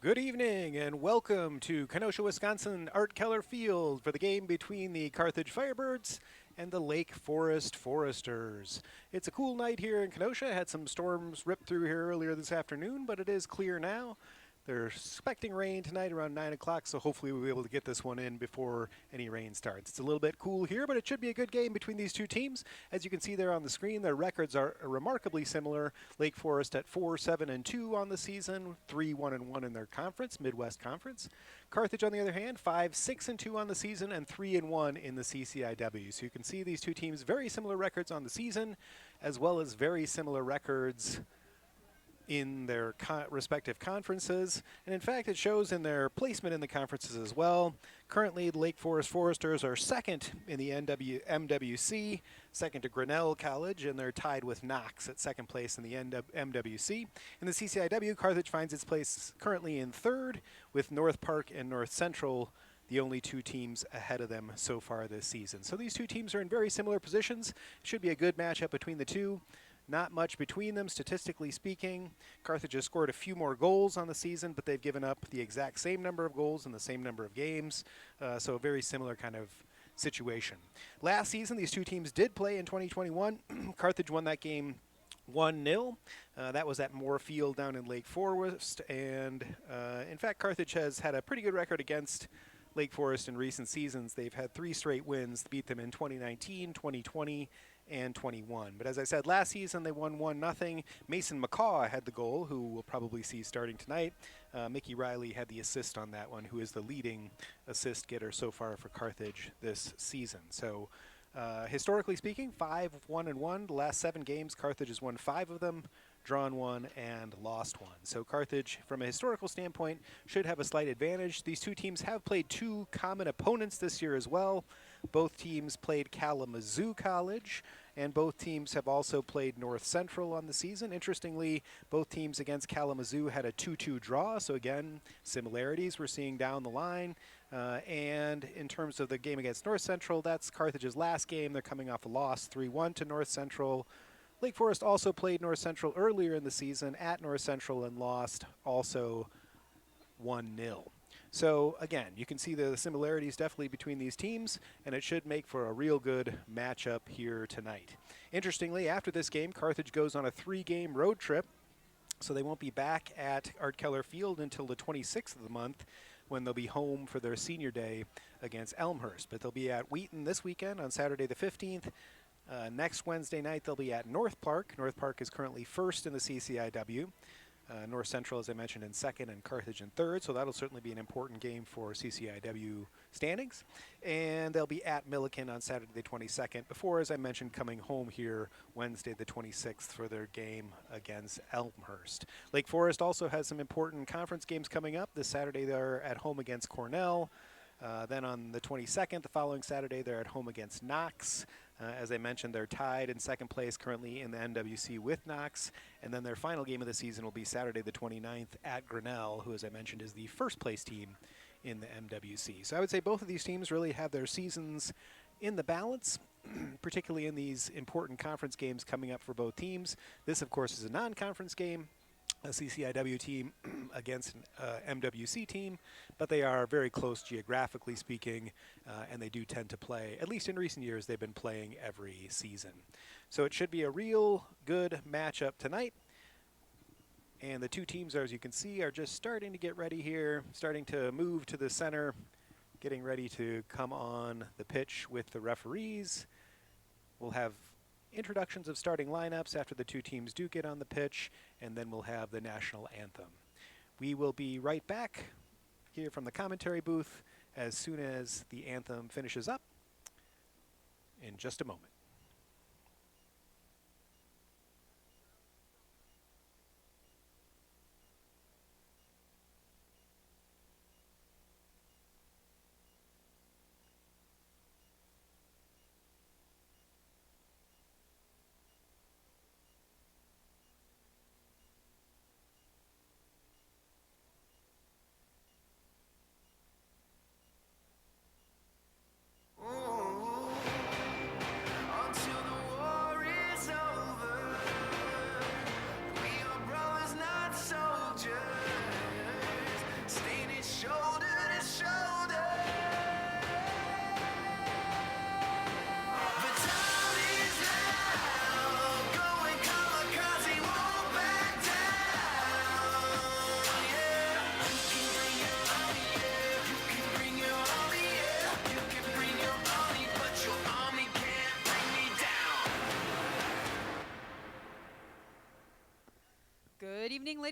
Good evening and welcome to Kenosha, Wisconsin Art Keller Field for the game between the Carthage Firebirds and the Lake Forest Foresters. It's a cool night here in Kenosha. Had some storms rip through here earlier this afternoon, but it is clear now. They're expecting rain tonight around 9 o'clock, so hopefully we'll be able to get this one in before any rain starts. It's a little bit cool here, but it should be a good game between these two teams. As you can see there on the screen, their records are remarkably similar. Lake Forest at 4-7-2 on the season, 3-1-1 in their conference, Midwest Conference. Carthage, on the other hand, 5-6-2 on the season and 3-1 in the CCIW. So you can see these two teams very similar records on the season, as well as very similar records in their respective conferences, and in fact it shows in their placement in the conferences as well. Currently the Lake Forest Foresters are second in the MWC, second to Grinnell College, and they're tied with Knox at second place in the MWC. In the CCIW, Carthage finds its place currently in third, with North Park and North Central the only two teams ahead of them so far this season. So these two teams are in very similar positions. Should be a good matchup between the two. Not much between them, statistically speaking. Carthage has scored a few more goals on the season, but they've given up the exact same number of goals in the same number of games. So a very similar kind of situation. Last season, these two teams did play in 2021. Carthage won that game 1-0. That was at Moorfield down in Lake Forest. And in fact, Carthage has had a pretty good record against Lake Forest in recent seasons. They've had 3 straight wins, beat them in 2019, 2020, and 21. But as I said, last season they won 1-0. Mason McCaw had the goal, who we'll probably see starting tonight. Mickey Riley had the assist on that one, who is the leading assist getter so far for Carthage this season. So historically speaking, 5-1-1. The last 7 games, Carthage has won 5 of them, drawn 1, and lost 1. So Carthage, from a historical standpoint, should have a slight advantage. These two teams have played 2 common opponents this year as well. Both teams played Kalamazoo College, and both teams have also played North Central on the season. Interestingly, both teams against Kalamazoo had a 2-2 draw, so again, similarities we're seeing down the line. And in terms of the game against North Central, that's Carthage's last game. They're coming off a loss 3-1 to North Central. Lake Forest also played North Central earlier in the season at North Central and lost also 1-0. So again, you can see the similarities definitely between these teams, and it should make for a real good matchup here tonight. Interestingly, after this game, Carthage goes on a 3-game road trip, so they won't be back at Art Keller Field until the 26th of the month, when they'll be home for their senior day against Elmhurst. But they'll be at Wheaton this weekend on Saturday the 15th. Next Wednesday night, they'll be at North Park. North Park is currently first in the CCIW. North Central, as I mentioned, in second, and Carthage in third, so that'll certainly be an important game for CCIW standings. And they'll be at Milliken on Saturday the 22nd, before, as I mentioned, coming home here Wednesday the 26th for their game against Elmhurst. Lake Forest also has some important conference games coming up. This Saturday they're at home against Cornell. Then on the 22nd, the following Saturday, they're at home against Knox. As I mentioned, they're tied in second place currently in the MWC with Knox. And then their final game of the season will be Saturday the 29th at Grinnell, who, as I mentioned, is the first place team in the MWC. So I would say both of these teams really have their seasons in the balance, particularly in these important conference games coming up for both teams. This, of course, is a non-conference game, a CCIW team against an MWC team, but they are very close geographically speaking, and they do tend to play, at least in recent years, they've been playing every season. So it should be a real good matchup tonight. And the two teams, as you can see, are just starting to get ready here, starting to move to the center, getting ready to come on the pitch with the referees. We'll have introductions of starting lineups after the two teams do get on the pitch, and then we'll have the national anthem. We will be right back here from the commentary booth as soon as the anthem finishes up in just a moment.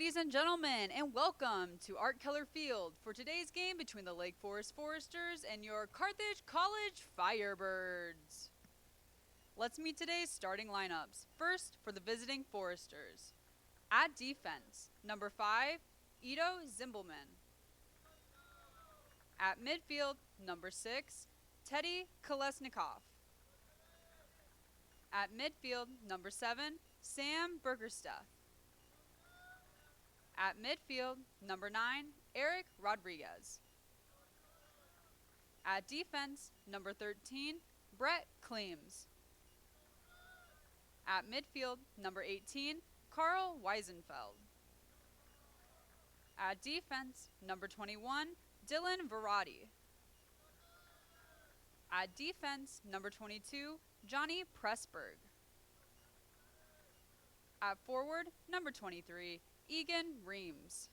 ladies and gentlemen, and welcome to Art Keller Field for today's game between the Lake Forest Foresters and your Carthage College Firebirds. Let's meet today's starting lineups. First, for the visiting Foresters. At defense, number 5, Ido Zimbelman. At midfield, number 6, Teddy Kolesnikov. At midfield, number 7, Sam Burgerstuff. At midfield, number 9, Eric Rodriguez. At defense, number 13, Brett Kleems. At midfield, number 18, Carl Weisenfeld. At defense, number 21, Dylan Verratti. At defense, number 22, Johnny Pressberg. At forward, number 23, Egan Reams.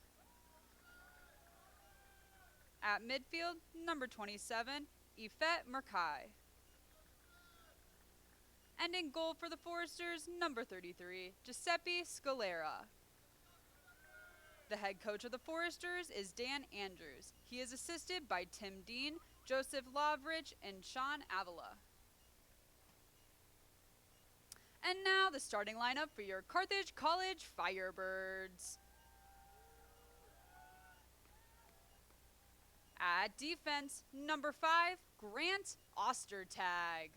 At midfield, number 27, Ifet Merkai. And in goal for the Foresters, number 33, Giuseppe Scalera. The head coach of the Foresters is Dan Andrews. He is assisted by Tim Dean, Joseph Lovrich, and Sean Avila. And now the starting lineup for your Carthage College Firebirds. At defense, number 5, Grant Ostertag.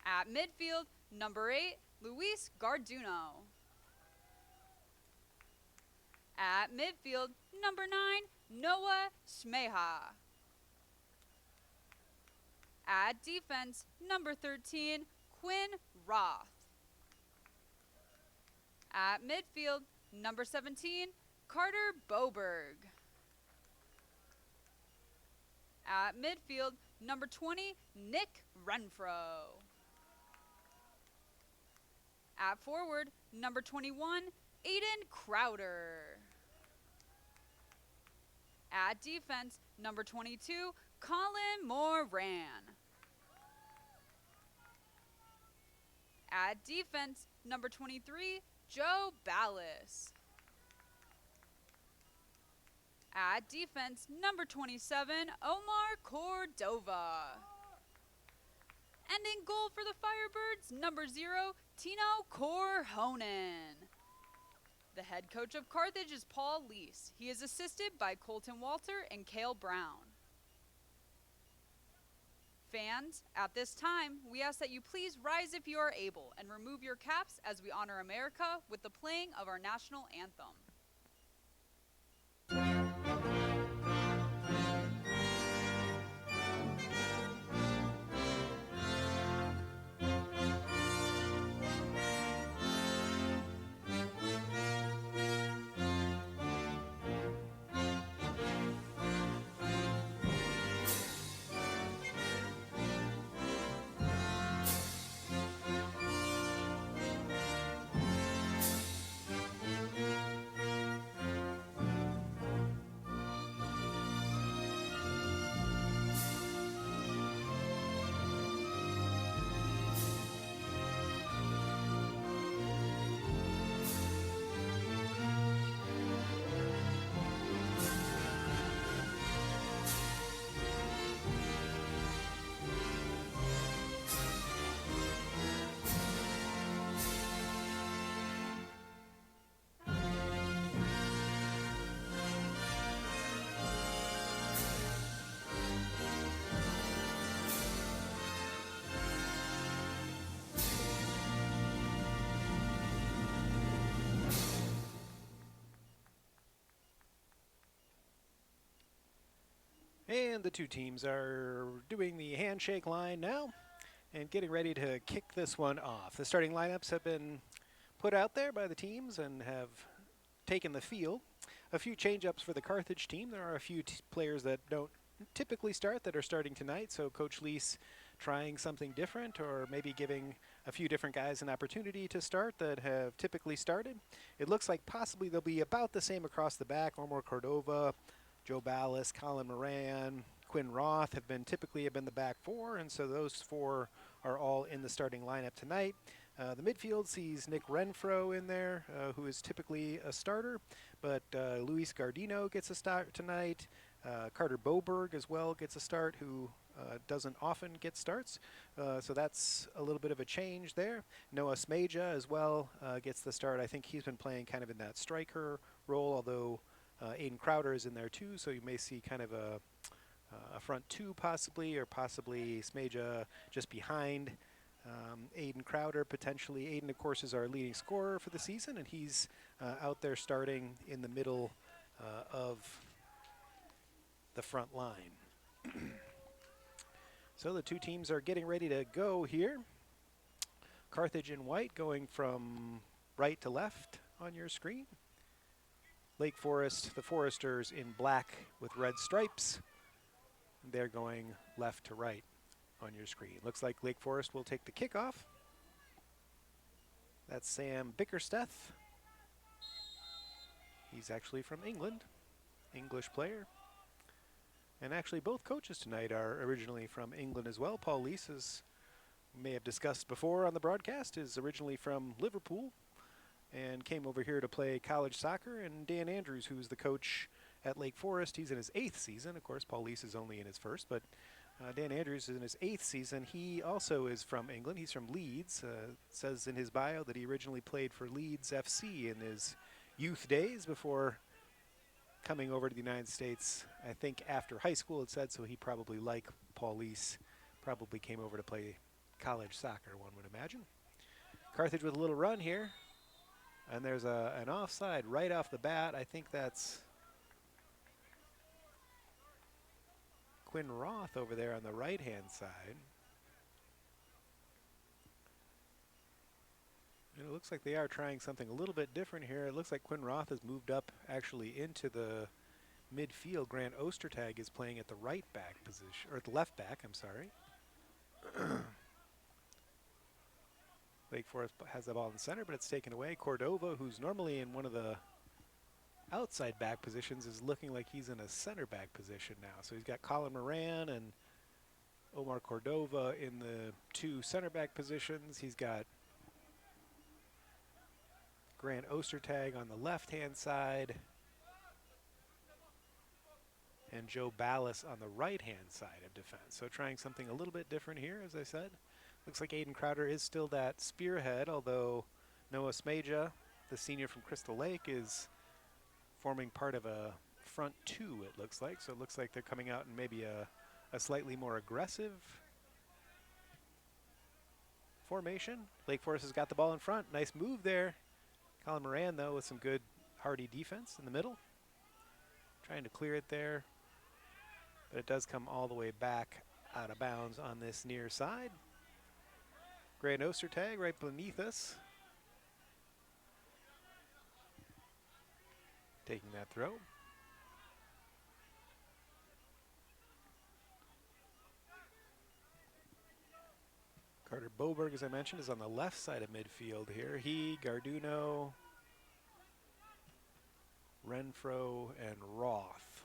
At midfield, number 8, Luis Garduno. At midfield, number 9, Noah Smeha. At defense, number 13, Quinn Roth. At midfield, number 17, Carter Boberg. At midfield, number 20, Nick Renfro. At forward, number 21, Aiden Crowder. At defense, number 22, Colin Moran. At defense, number 23, Joe Ballas. At defense, number 27, Omar Cordova. And in goal for the Firebirds, number 0, Tino Corhonen. The head coach of Carthage is Paul Leese. He is assisted by Colton Walter and Cale Brown. Fans, at this time, we ask that you please rise if you are able and remove your caps as we honor America with the playing of our national anthem. And the two teams are doing the handshake line now and getting ready to kick this one off. The starting lineups have been put out there by the teams and have taken the field. A few change-ups for the Carthage team. There are a few players that don't typically start that are starting tonight, so Coach Leese trying something different or maybe giving a few different guys an opportunity to start that have typically started. It looks like possibly they'll be about the same across the back. Omar Cordova, Joe Ballas, Colin Moran, Quinn Roth have been the back four, and so those four are all in the starting lineup tonight. The midfield sees Nick Renfro in there, who is typically a starter, but Luis Gardino gets a start tonight. Carter Boberg as well gets a start, who doesn't often get starts. So that's a little bit of a change there. Noah Smeja as well gets the start. I think he's been playing kind of in that striker role, although Aiden Crowder is in there too, so you may see kind of a front two possibly, or possibly Smeja just behind Aiden Crowder potentially. Aiden, of course, is our leading scorer for the season, and he's out there starting in the middle of the front line. So the two teams are getting ready to go here. Carthage in white going from right to left on your screen. Lake Forest, the Foresters in black with red stripes. They're going left to right on your screen. Looks like Lake Forest will take the kickoff. That's Sam Bickersteth. He's actually from England, English player. And actually both coaches tonight are originally from England as well. Paul Lees, as we may have discussed before on the broadcast, is originally from Liverpool and came over here to play college soccer. And Dan Andrews, who's the coach at Lake Forest, he's in his 8th season. Of course, Paul Lees is only in his 1st, but Dan Andrews is in his 8th season. He also is from England. He's from Leeds. It says in his bio that he originally played for Leeds FC in his youth days before coming over to the United States, I think after high school, it said, so he probably, like Paul Lees, probably came over to play college soccer, one would imagine. Carthage with a little run here, and there's an offside right off the bat. I think that's Quinn Roth over there on the right-hand side. And it looks like they are trying something a little bit different here. It looks like Quinn Roth has moved up actually into the midfield. Grant Ostertag is playing at the right back position, or at the left back, I'm sorry. Lake Forest has the ball in the center, but it's taken away. Cordova, who's normally in one of the outside back positions, is looking like he's in a center back position now. So he's got Colin Moran and Omar Cordova in the 2 center back positions. He's got Grant Ostertag on the left-hand side and Joe Ballas on the right-hand side of defense. So trying something a little bit different here, as I said. Looks like Aiden Crowder is still that spearhead, although Noah Smeja, the senior from Crystal Lake, is forming part of a front 2, it looks like. So it looks like they're coming out in maybe a slightly more aggressive formation. Lake Forest has got the ball in front. Nice move there. Colin Moran, though, with some good hardy defense in the middle. Trying to clear it there, but it does come all the way back out of bounds on this near side. Grant Ostertag right beneath us, taking that throw. Carter Boberg, as I mentioned, is on the left side of midfield here. He, Garduno, Renfro, and Roth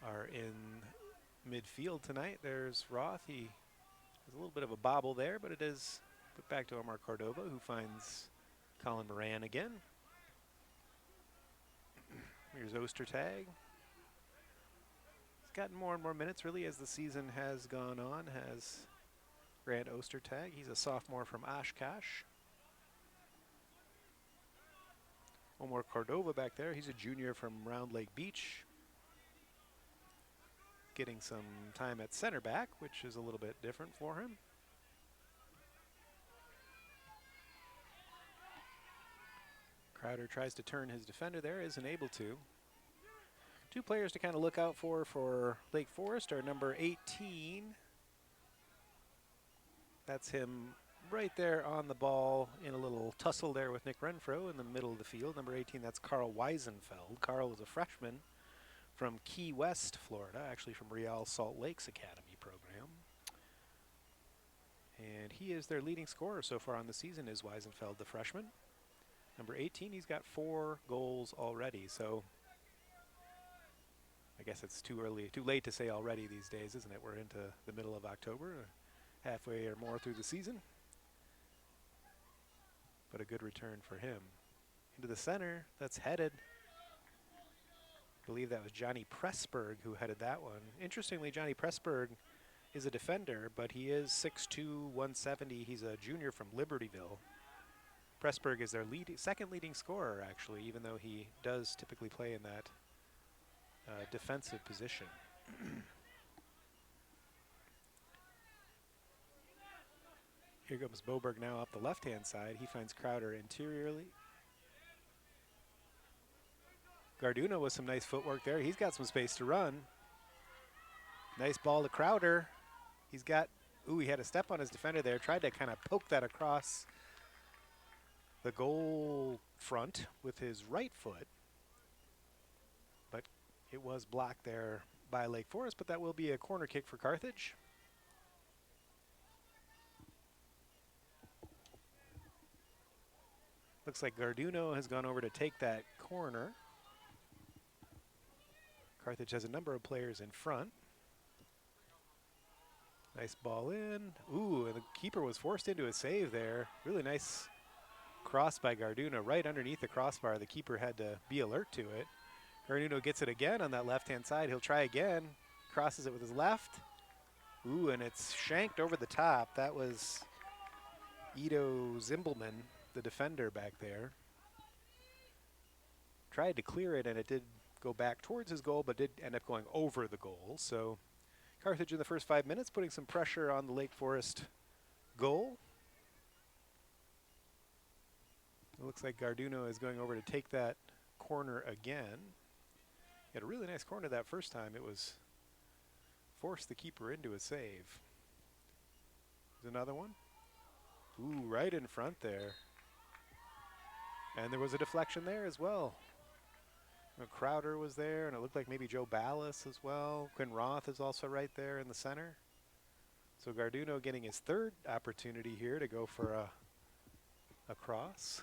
are in midfield tonight. There's Roth. He has a little bit of a bobble there, but it is put back to Omar Cordova, who finds Colin Moran again. Here's Ostertag. He's gotten more and more minutes, really, as the season has gone on, has Grant Ostertag. He's a sophomore from Oshkosh. Omar Cordova back there. He's a junior from Round Lake Beach. Getting some time at center back, which is a little bit different for him. Crowder tries to turn his defender there, isn't able to. 2 players to kind of look out for Lake Forest are number 18. That's him right there on the ball in a little tussle there with Nick Renfro in the middle of the field. Number 18, that's Carl Weisenfeld. Carl was a freshman from Key West, Florida, actually from Real Salt Lake's academy program. And he is their leading scorer so far on the season, is Weisenfeld, the freshman. Number 18, he's got 4 goals already, so I guess it's too late to say already these days, isn't it? We're into the middle of October, halfway or more through the season. but a good return for him. Into the center, that's headed. I believe that was Johnny Pressburg who headed that one. Interestingly, Johnny Pressburg is a defender, but he is 6'2", 170. He's a junior from Libertyville. Pressburg is their second leading scorer, actually, even though he does typically play in that defensive position. Here comes Boberg now up the left-hand side. He finds Crowder interiorly. Garduno with some nice footwork there. He's got some space to run. Nice ball to Crowder. He's got, he had a step on his defender there. Tried to kind of poke that across the goal front with his right foot. But it was blocked there by Lake Forest, but that will be a corner kick for Carthage. Looks like Garduno has gone over to take that corner. Carthage has a number of players in front. Nice ball in. Ooh, and the keeper was forced into a save there. Really nice cross by Garduno right underneath the crossbar. The keeper had to be alert to it. Garduno gets it again on that left-hand side. He'll try again. Crosses it with his left. Ooh, and it's shanked over the top. That was Ido Zimbelman, the defender back there. Tried to clear it, and it did go back towards his goal, but did end up going over the goal. So Carthage in the first 5 minutes putting some pressure on the Lake Forest goal. It looks like Garduno is going over to take that corner again. He had a really nice corner that first time. It was forced the keeper into a save. There's another one. Ooh, right in front there. And there was a deflection there as well. Crowder was there, and it looked like maybe Joe Ballas as well. Quinn Roth is also right there in the center. So Garduno getting his third opportunity here to go for a cross.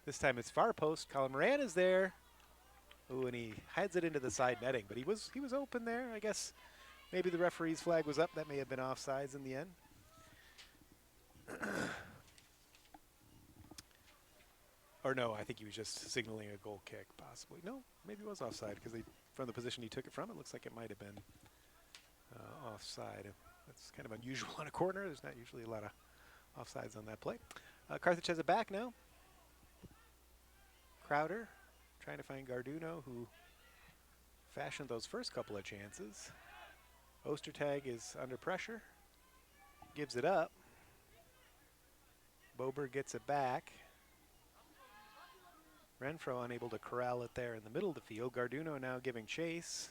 This time it's far post. Colin Moran is there. Ooh, and he heads it into the side netting, but he was open there. I guess maybe the referee's flag was up. That may have been offsides in the end. Or no, I think he was just signaling a goal kick, possibly. No, maybe it was offside because from the position he took it from, it looks like it might have been offside. That's kind of unusual on a corner. There's not usually a lot of offsides on that play. Carthage has it back now. Crowder trying to find Garduno, who fashioned those first couple of chances. Ostertag is under pressure, gives it up. Boberg gets it back. Renfro unable to corral it there in the middle of the field. Garduno now giving chase.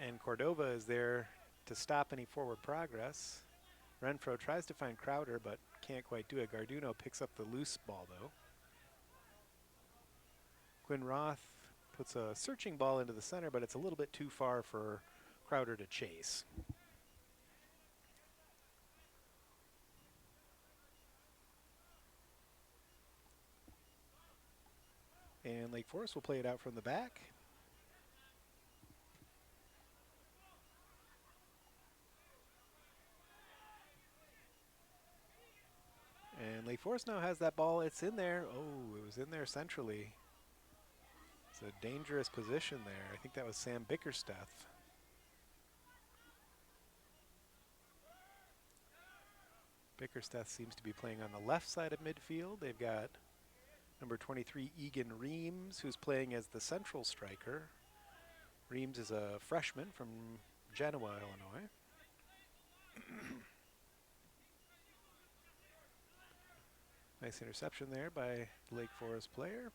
And Cordova is there to stop any forward progress. Renfro tries to find Crowder, but can't quite do it. Garduno picks up the loose ball, though. Quinn Roth puts a searching ball into the center, but it's a little bit too far for Crowder to chase. And Lake Forest will play it out from the back. And Lake Forest now has that ball. It's in there. Oh, it was in there centrally. It's a dangerous position there. I think that was Sam Bickersteth. Bickersteth seems to be playing on the left side of midfield. They've got number 23, Egan Reams, who's playing as the central striker. Reams is a freshman from Genoa, Illinois. Nice interception there by Lake Forest player.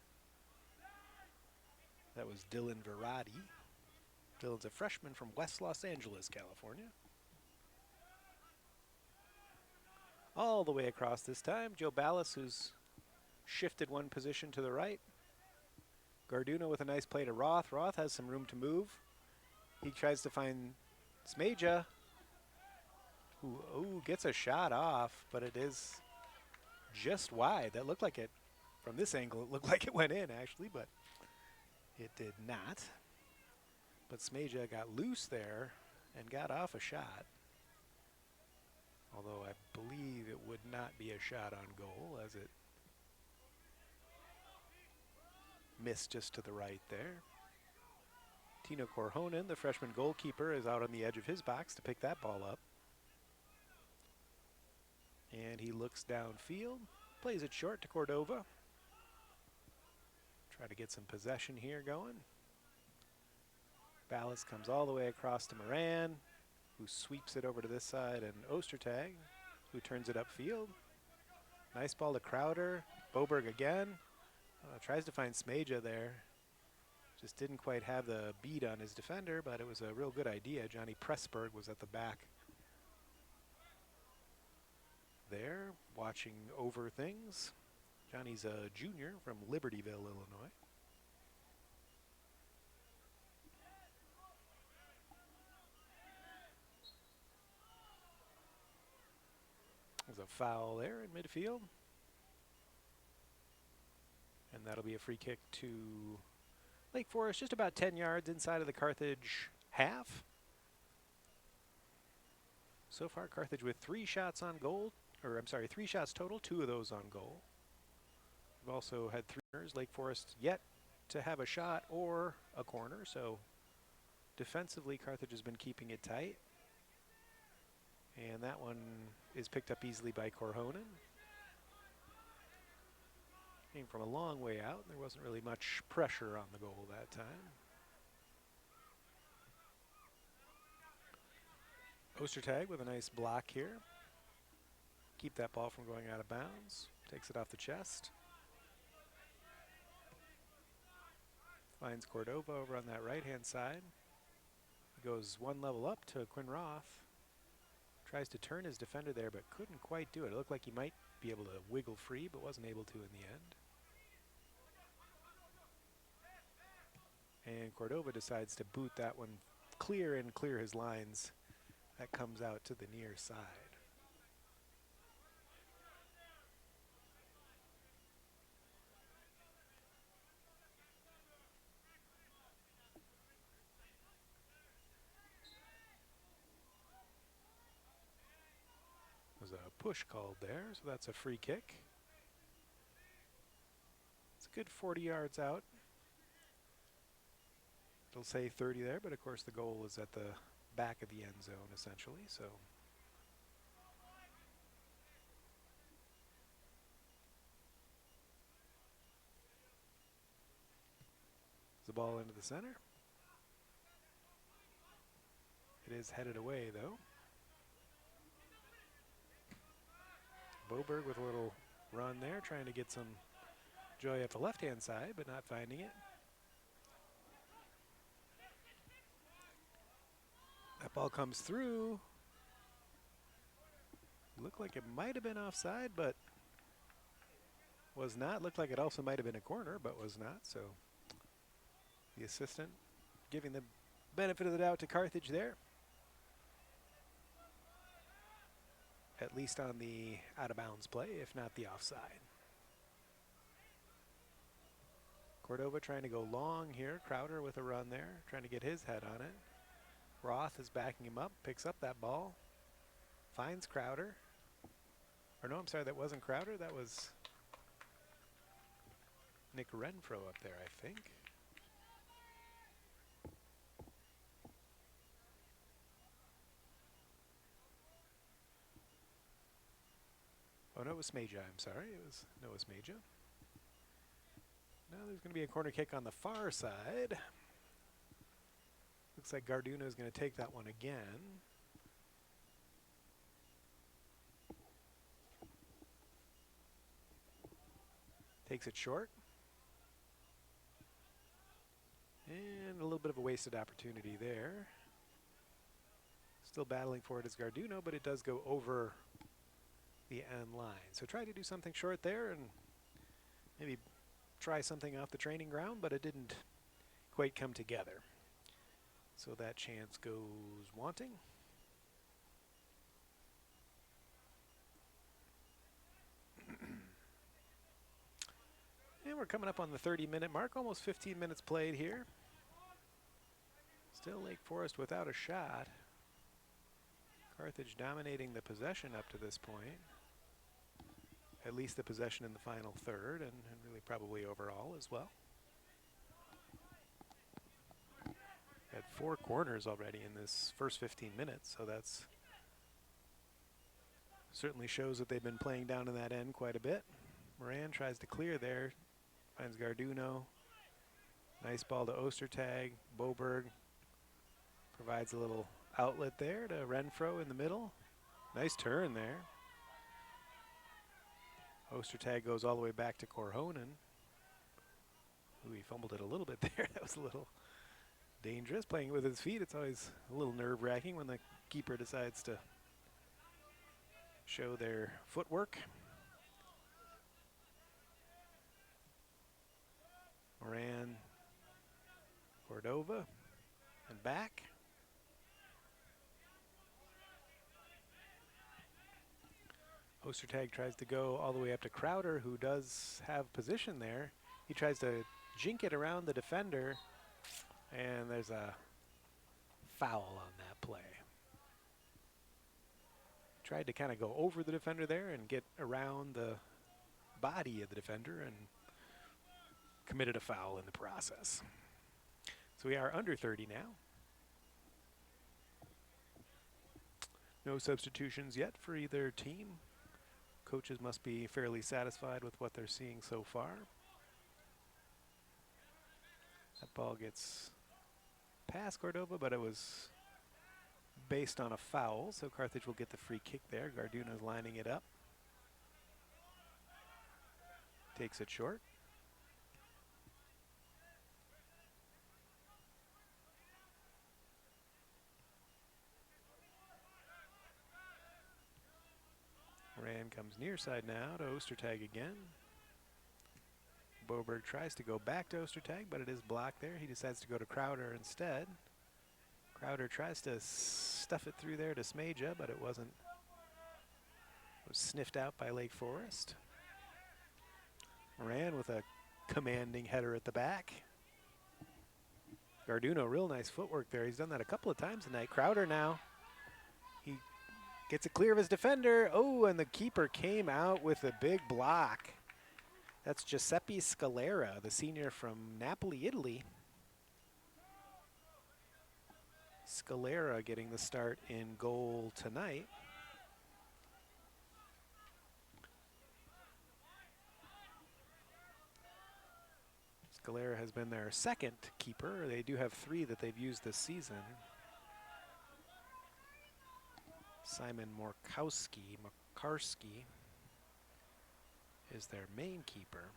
That was Dylan Verratti. Dylan's a freshman from West Los Angeles, California. All the way across this time, Joe Ballas, who's shifted one position to the right. Garduno with a nice play to Roth. Roth has some room to move. He tries to find Smeja, who gets a shot off, but it is just wide. That looked like it, from this angle, it looked like it went in actually, but it did not. But Smeja got loose there and got off a shot. Although I believe it would not be a shot on goal as it missed just to the right there. Tino Corhonen, the freshman goalkeeper, is out on the edge of his box to pick that ball up. And he looks downfield, plays it short to Cordova. Try to get some possession here going. Ballas comes all the way across to Moran, who sweeps it over to this side, and Ostertag, who turns it upfield. Nice ball to Crowder. Boberg again. Tries to find Smeja there. Just didn't quite have the beat on his defender, but it was a real good idea. Johnny Pressburg was at the back there, watching over things. Johnny's a junior from Libertyville, Illinois. There's a foul there in midfield. And that'll be a free kick to Lake Forest, just about 10 yards inside of the Carthage half. So far, Carthage with 3 shots on goal, or I'm sorry, 3 shots total, 2 of those on goal. We've also had 3 corners. Lake Forest yet to have a shot or a corner, so defensively, Carthage has been keeping it tight. And that one is picked up easily by Corhonen. Came from a long way out. There wasn't really much pressure on the goal that time. Ostertag with a nice block here. Keep that ball from going out of bounds. Takes it off the chest. Finds Cordova over on that right-hand side. He goes one level up to Quinn Roth. Tries to turn his defender there, but couldn't quite do it. It looked like he might be able to wiggle free, but wasn't able to in the end. And Cordova decides to boot that one clear and clear his lines. That comes out to the near side. There's a push called there, so that's a free kick. It's a good 40 yards out. It'll say 30 there, but of course the goal is at the back of the end zone essentially, so. The ball into the center. It is headed away though. Boberg with a little run there, trying to get some joy at the left-hand side, but not finding it. That ball comes through. Looked like it might have been offside, but was not. Looked like it also might have been a corner, but was not. So the assistant giving the benefit of the doubt to Carthage there. At least on the out-of-bounds play, if not the offside. Cordova trying to go long here. Crowder with a run there, trying to get his head on it. Roth is backing him up, picks up that ball, finds Crowder. Or no, I'm sorry, that wasn't Crowder. That was Nick Renfro up there, I think. Oh, no, it was Smeja, I'm sorry. It was Noah Smeja. Now there's going to be a corner kick on the far side. Looks like Garduno is going to take that one again. Takes it short. And a little bit of a wasted opportunity there. Still battling for it is Garduno, but it does go over the end line. So try to do something short there and maybe try something off the training ground, but it didn't quite come together. So that chance goes wanting. And we're coming up on the 30-minute mark, almost 15 minutes played here. Still Lake Forest without a shot. Carthage dominating the possession up to this point. At least the possession in the final third, and really probably overall as well. Had 4 corners already in this first 15 minutes, so that's certainly shows that they've been playing down in that end quite a bit. Moran tries to clear there, finds Garduno. Nice ball to Ostertag. Boberg provides a little outlet there to Renfro in the middle. Nice turn there. Ostertag goes all the way back to Korhonen. Ooh, he fumbled it a little bit there. That was a little dangerous. Playing with his feet, it's always a little nerve-wracking when the keeper decides to show their footwork. Moran, Cordova, and back. Ostertag tries to go all the way up to Crowder, who does have position there. He tries to jink it around the defender, and there's a foul on that play. Tried to kind of go over the defender there and get around the body of the defender and committed a foul in the process. So we are under 30 now. No substitutions yet for either team. Coaches must be fairly satisfied with what they're seeing so far. That ball gets past Cordova, but it was based on a foul, so Carthage will get the free kick there. Garduno's lining it up. Takes it short. Moran comes near side now to Ostertag again. Boberg tries to go back to Ostertag, but it is blocked there. He decides to go to Crowder instead. Crowder tries to stuff it through there to Smeja, but it wasn't. It was sniffed out by Lake Forest. Moran with a commanding header at the back. Garduno, real nice footwork there. He's done that a couple of times tonight. Crowder now. He gets it clear of his defender. Oh, and the keeper came out with a big block. That's Giuseppe Scalera, the senior from Napoli, Italy. Scalera getting the start in goal tonight. Scalera has been their second keeper. They do have 3 that they've used this season. Simon Makarski is their main keeper.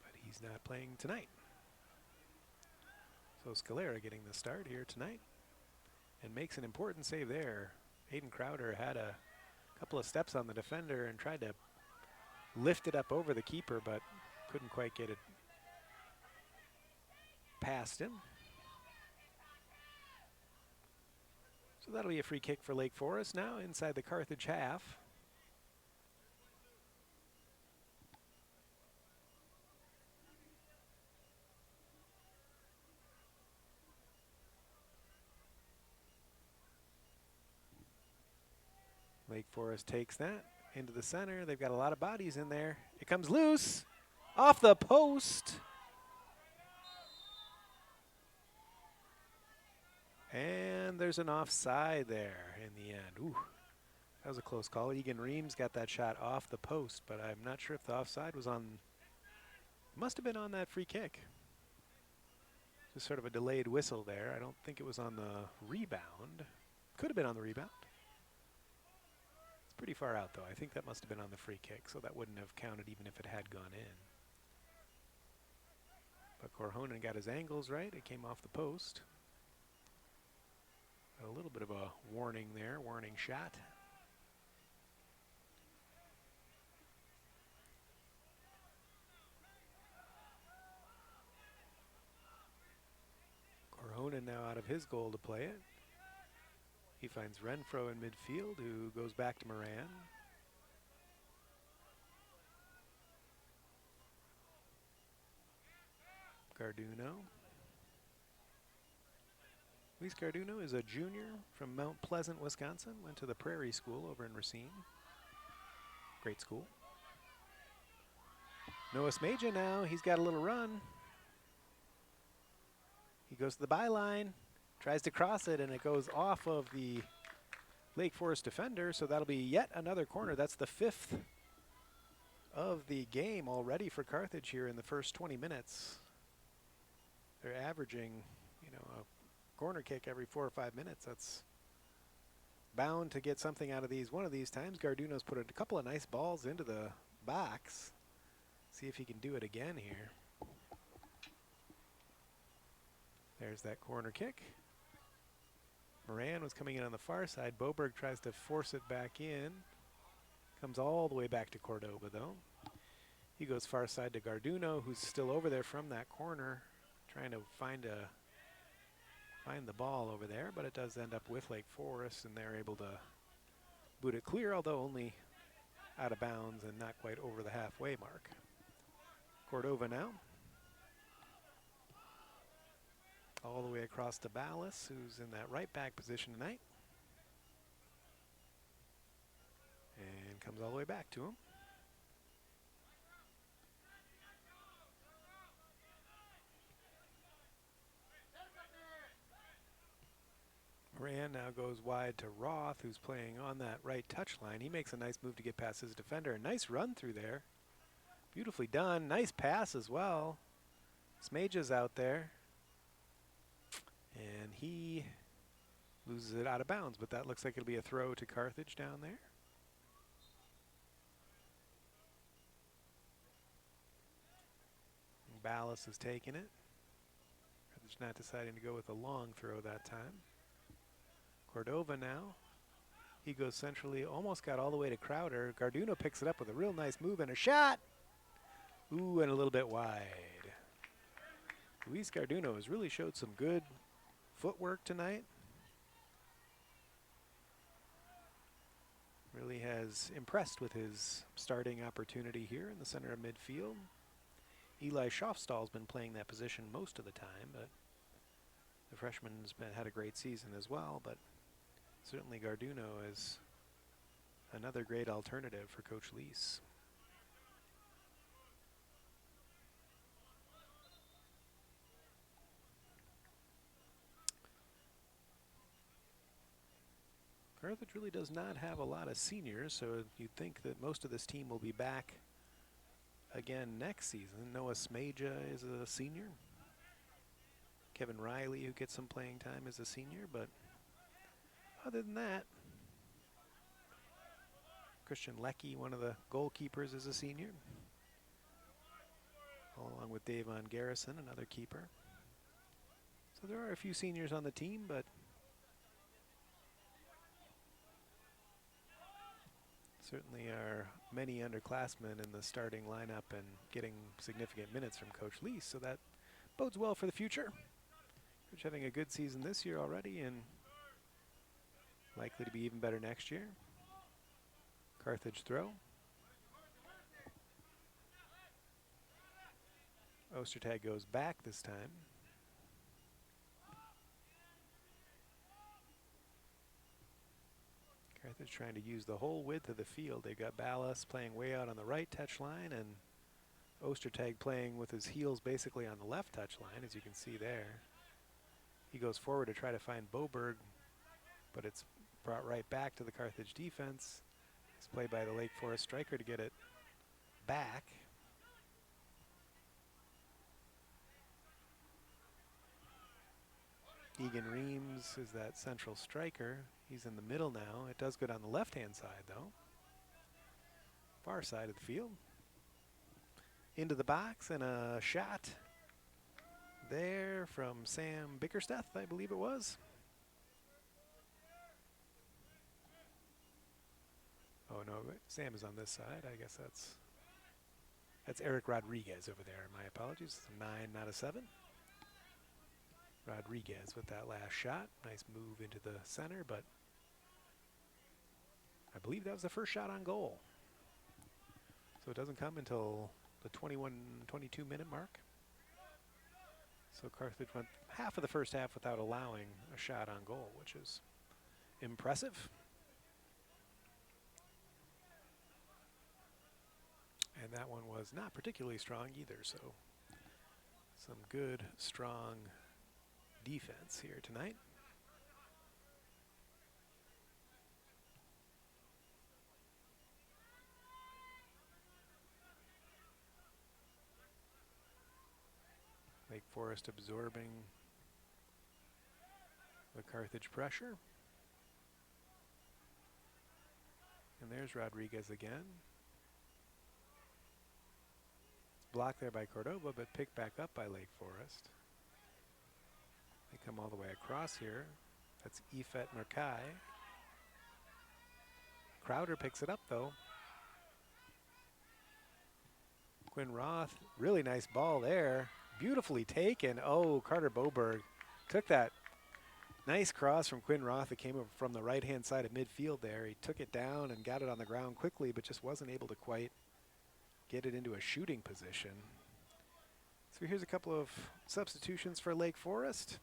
But he's not playing tonight. So Scalera getting the start here tonight and makes an important save there. Hayden Crowder had a couple of steps on the defender and tried to lift it up over the keeper, but couldn't quite get it past him. So that'll be a free kick for Lake Forest now inside the Carthage half. Lake Forest takes that into the center. They've got a lot of bodies in there. It comes loose off the post. And there's an offside there in the end. Ooh, that was a close call. Egan Reams got that shot off the post, but I'm not sure if the offside was on. Must have been on that free kick. Just sort of a delayed whistle there. I don't think it was on the rebound. Could have been on the rebound. It's pretty far out, though. I think that must have been on the free kick, so that wouldn't have counted even if it had gone in. But Korhonen got his angles right. It came off the post. A little bit of a warning there, warning shot. Korhonen now out of his goal to play it. He finds Renfro in midfield, who goes back to Moran. Garduno. Luis Garduno is a junior from Mount Pleasant, Wisconsin. Went to the Prairie School over in Racine. Great school. Noah Smaja now, he's got a little run. He goes to the byline, tries to cross it, and it goes off of the Lake Forest defender, so that'll be yet another corner. That's the 5th of the game already for Carthage here in the first 20 minutes. They're averaging, a corner kick every 4 or 5 minutes. That's bound to get something out of these one of these times. Garduno's put a couple of nice balls into the box. See if he can do it again here. There's that corner kick. Moran was coming in on the far side. Boberg tries to force it back in. Comes all the way back to Cordova, though. He goes far side to Garduno, who's still over there from that corner, trying to find the ball over there, but it does end up with Lake Forest, and they're able to boot it clear, although only out of bounds and not quite over the halfway mark. Cordova now. All the way across to Ballas, who's in that right back position tonight. And comes all the way back to him. Moran now goes wide to Roth, who's playing on that right touch line. He makes a nice move to get past his defender. A nice run through there. Beautifully done. Nice pass as well. Smaja's out there. And he loses it out of bounds, but that looks like it'll be a throw to Carthage down there. And Ballas is taking it. Carthage not deciding to go with a long throw that time. Cordova now. He goes centrally, almost got all the way to Crowder. Garduno picks it up with a real nice move and a shot. Ooh, and a little bit wide. Luis Garduno has really showed some good footwork tonight. Really has impressed with his starting opportunity here in the center of midfield. Eli Schaufstall's been playing that position most of the time, but the freshman's had a great season as well, but certainly Garduno is another great alternative for Coach Lees. Carthage really does not have a lot of seniors, so you'd think that most of this team will be back again next season. Noah Smaja is a senior. Kevin Riley, who gets some playing time, is a senior, but other than that, Christian Leckie, one of the goalkeepers, is a senior, along with Davon Garrison, another keeper. So there are a few seniors on the team, but certainly are many underclassmen in the starting lineup and getting significant minutes from Coach Lees, so that bodes well for the future. Coach having a good season this year already and likely to be even better next year. Carthage throw. Ostertag goes back this time. Carthage trying to use the whole width of the field. They've got Ballas playing way out on the right touch line and Ostertag playing with his heels basically on the left touch line, as you can see there. He goes forward to try to find Boberg, but it's brought right back to the Carthage defense. It's played by the Lake Forest striker to get it back. Egan Reams is that central striker. He's in the middle now. It does go down the left-hand side, though. Far side of the field. Into the box, and a shot there from Sam Bickersteth, I believe it was. Oh, no, Sam is on this side. I guess that's Eric Rodriguez over there. My apologies. 9, not a 7. Rodriguez with that last shot. Nice move into the center, but I believe that was the first shot on goal. So it doesn't come until the 22 minute mark. So Carthage went half of the first half without allowing a shot on goal, which is impressive. And that one was not particularly strong either, so some good, strong defense here tonight. Lake Forest absorbing the Carthage pressure. And there's Rodriguez again. Blocked there by Cordova, but picked back up by Lake Forest. They come all the way across here. That's Ifet Merkai. Crowder picks it up, though. Quinn Roth, really nice ball there. Beautifully taken. Oh, Carter Boberg took that nice cross from Quinn Roth that came over from the right-hand side of midfield there. He took it down and got it on the ground quickly, but just wasn't able to quite get it into a shooting position. So here's a couple of substitutions for Lake Forest.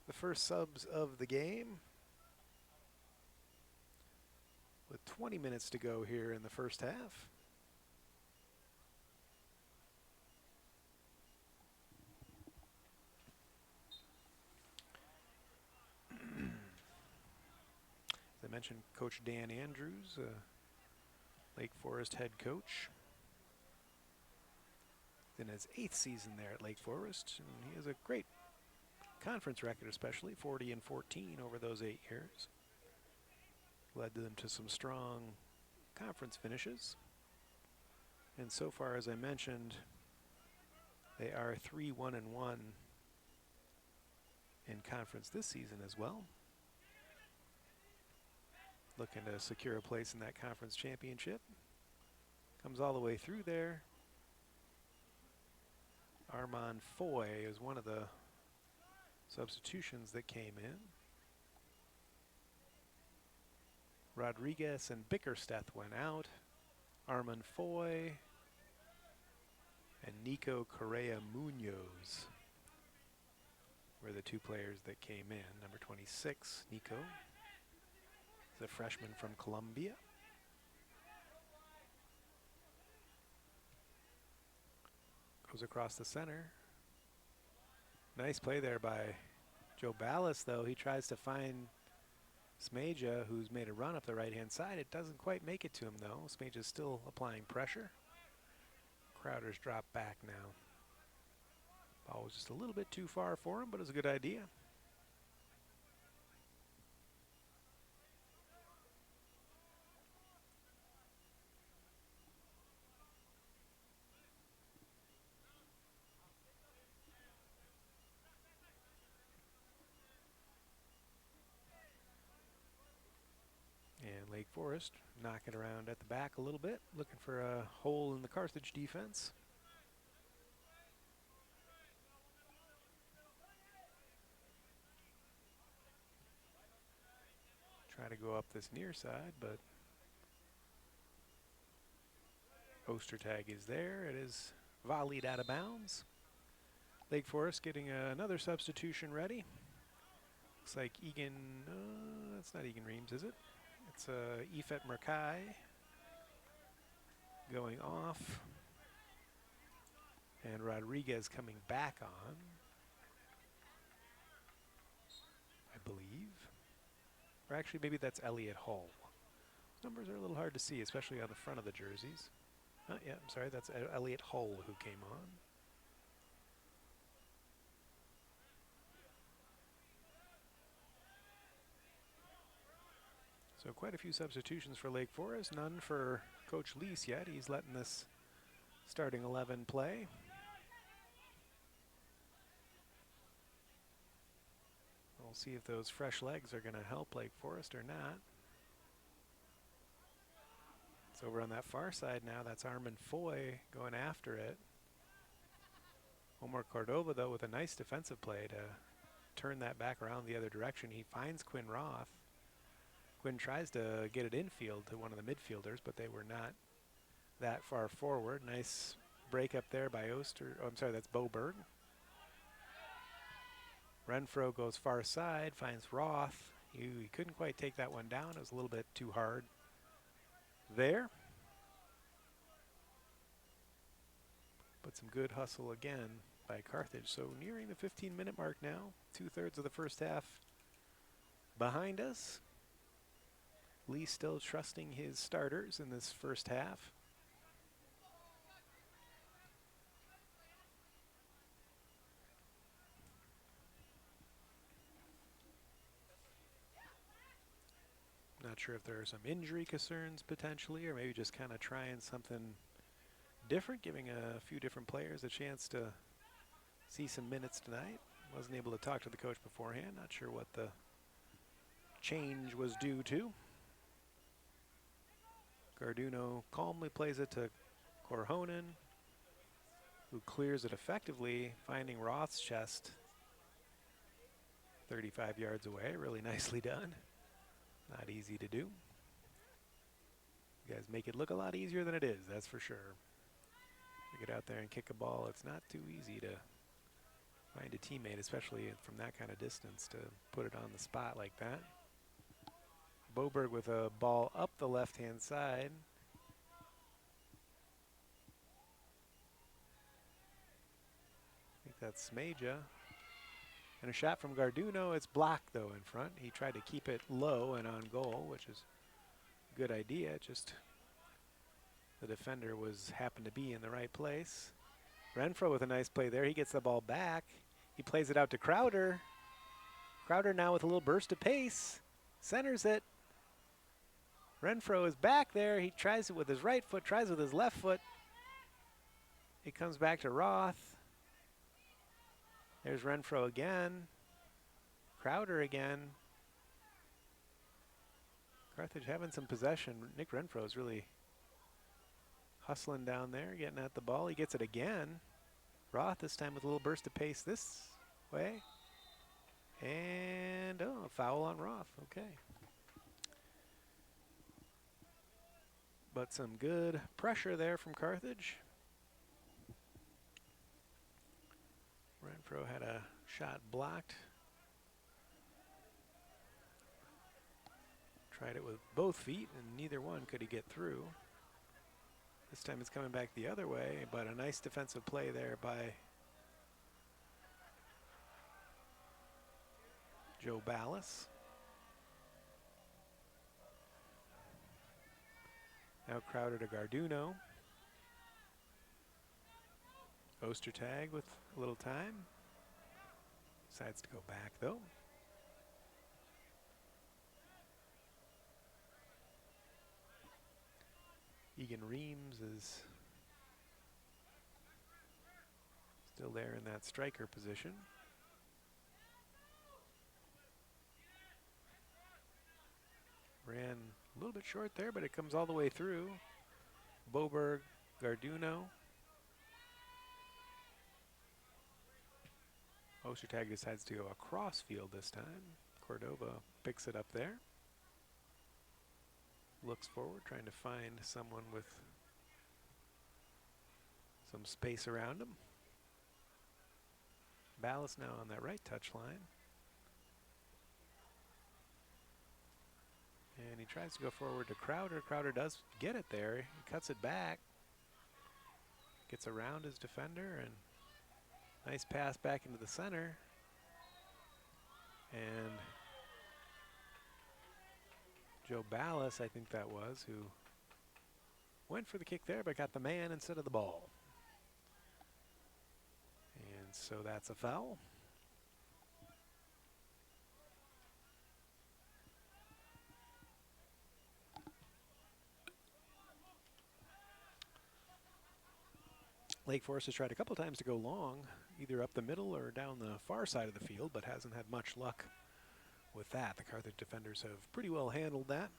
The first subs of the game. With 20 minutes to go here in the first half. As I mentioned, Coach Dan Andrews, Lake Forest head coach. In his 8th season there at Lake Forest, and he has a great conference record, especially 40-14 over those 8 years. Led them to some strong conference finishes. And so far, as I mentioned, they are 3-1-1 in conference this season as well. Looking to secure a place in that conference championship. Comes all the way through there. Armand Foy is one of the substitutions that came in. Rodriguez and Bickersteth went out. Armand Foy and Nico Correa Munoz were the 2 players that came in. Number 26, Nico, is a freshman from Columbia. Goes across the center. Nice play there by Joe Ballas, though. He tries to find Smeja, who's made a run up the right-hand side. It doesn't quite make it to him, though. Smeja's still applying pressure. Crowder's dropped back now. Ball was just a little bit too far for him, but it was a good idea. And Lake Forest knocking around at the back a little bit, looking for a hole in the Carthage defense. Try to go up this near side, but Ostertag is there. It is volleyed out of bounds. Lake Forest getting another substitution ready. Looks like Egan, that's not Egan Reams, is it? It's Ifet Merkai going off. And Rodriguez coming back on, I believe. Or actually, maybe that's Elliot Hull. Numbers are a little hard to see, especially on the front of the jerseys. Yeah, I'm sorry, that's Elliot Hull who came on. So quite a few substitutions for Lake Forest, none for Coach Lease yet. He's letting this starting 11 play. We'll see if those fresh legs are going to help Lake Forest or not. It's over on that far side now. That's Armand Foy going after it. Omar Cordova, though, with a nice defensive play to turn that back around the other direction. He finds Quinn Roth. Quinn tries to get it infield to one of the midfielders, but they were not that far forward. Nice break up there by Oster. Oh, I'm sorry, that's Boberg. Renfro goes far side, finds Roth. He couldn't quite take that one down. It was a little bit too hard there. But some good hustle again by Carthage. So nearing the 15-minute mark now. 2/3 of the first half behind us. Lee still trusting his starters in this first half. Not sure if there are some injury concerns potentially, or maybe just kind of trying something different, giving a few different players a chance to see some minutes tonight. Wasn't able to talk to the coach beforehand. Not sure what the change was due to. Garduno calmly plays it to Korhonen, who clears it effectively, finding Roth's chest 35 yards away. Really nicely done. Not easy to do. You guys make it look a lot easier than it is, that's for sure. To get out there and kick a ball, it's not too easy to find a teammate, especially from that kind of distance, to put it on the spot like that. Boberg with a ball up the left-hand side. I think that's Smeja. And a shot from Garduno. It's blocked, though, in front. He tried to keep it low and on goal, which is a good idea. Just the defender happened to be in the right place. Renfro with a nice play there. He gets the ball back. He plays it out to Crowder. Crowder now with a little burst of pace. Centers it. Renfro is back there. He tries it with his right foot, tries with his left foot. He comes back to Roth. There's Renfro again. Crowder again. Carthage having some possession. Nick Renfro is really hustling down there, getting at the ball. He gets it again. Roth this time with a little burst of pace this way. And, oh, a foul on Roth. Okay. But some good pressure there from Carthage. Renfro had a shot blocked. Tried it with both feet, and neither one could he get through. This time it's coming back the other way, but a nice defensive play there by Joe Ballas. Now Crowder to Garduno. Ostertag with a little time. Decides to go back, though. Egan Reams is still there in that striker position. Ran a little bit short there, but it comes all the way through. Boberg, Garduno. Ostertag decides to go across field this time. Cordova picks it up there. Looks forward, trying to find someone with some space around him. Ballas now on that right touch line. And he tries to go forward to Crowder. Crowder does get it there. He cuts it back. Gets around his defender, and nice pass back into the center. And Joe Ballas, I think that was, who went for the kick there, but got the man instead of the ball. And so that's a foul. Lake Forest has tried a couple times to go long, either up the middle or down the far side of the field, but hasn't had much luck with that. The Carthage defenders have pretty well handled that.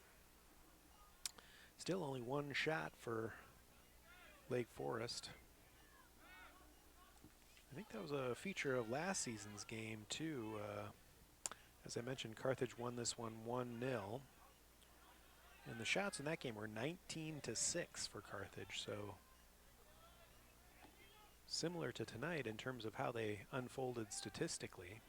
Still only one shot for Lake Forest. I think that was a feature of last season's game too. As I mentioned, Carthage won this one 1-0. And the shots in that game were 19-6 for Carthage, so similar to tonight in terms of how they unfolded statistically.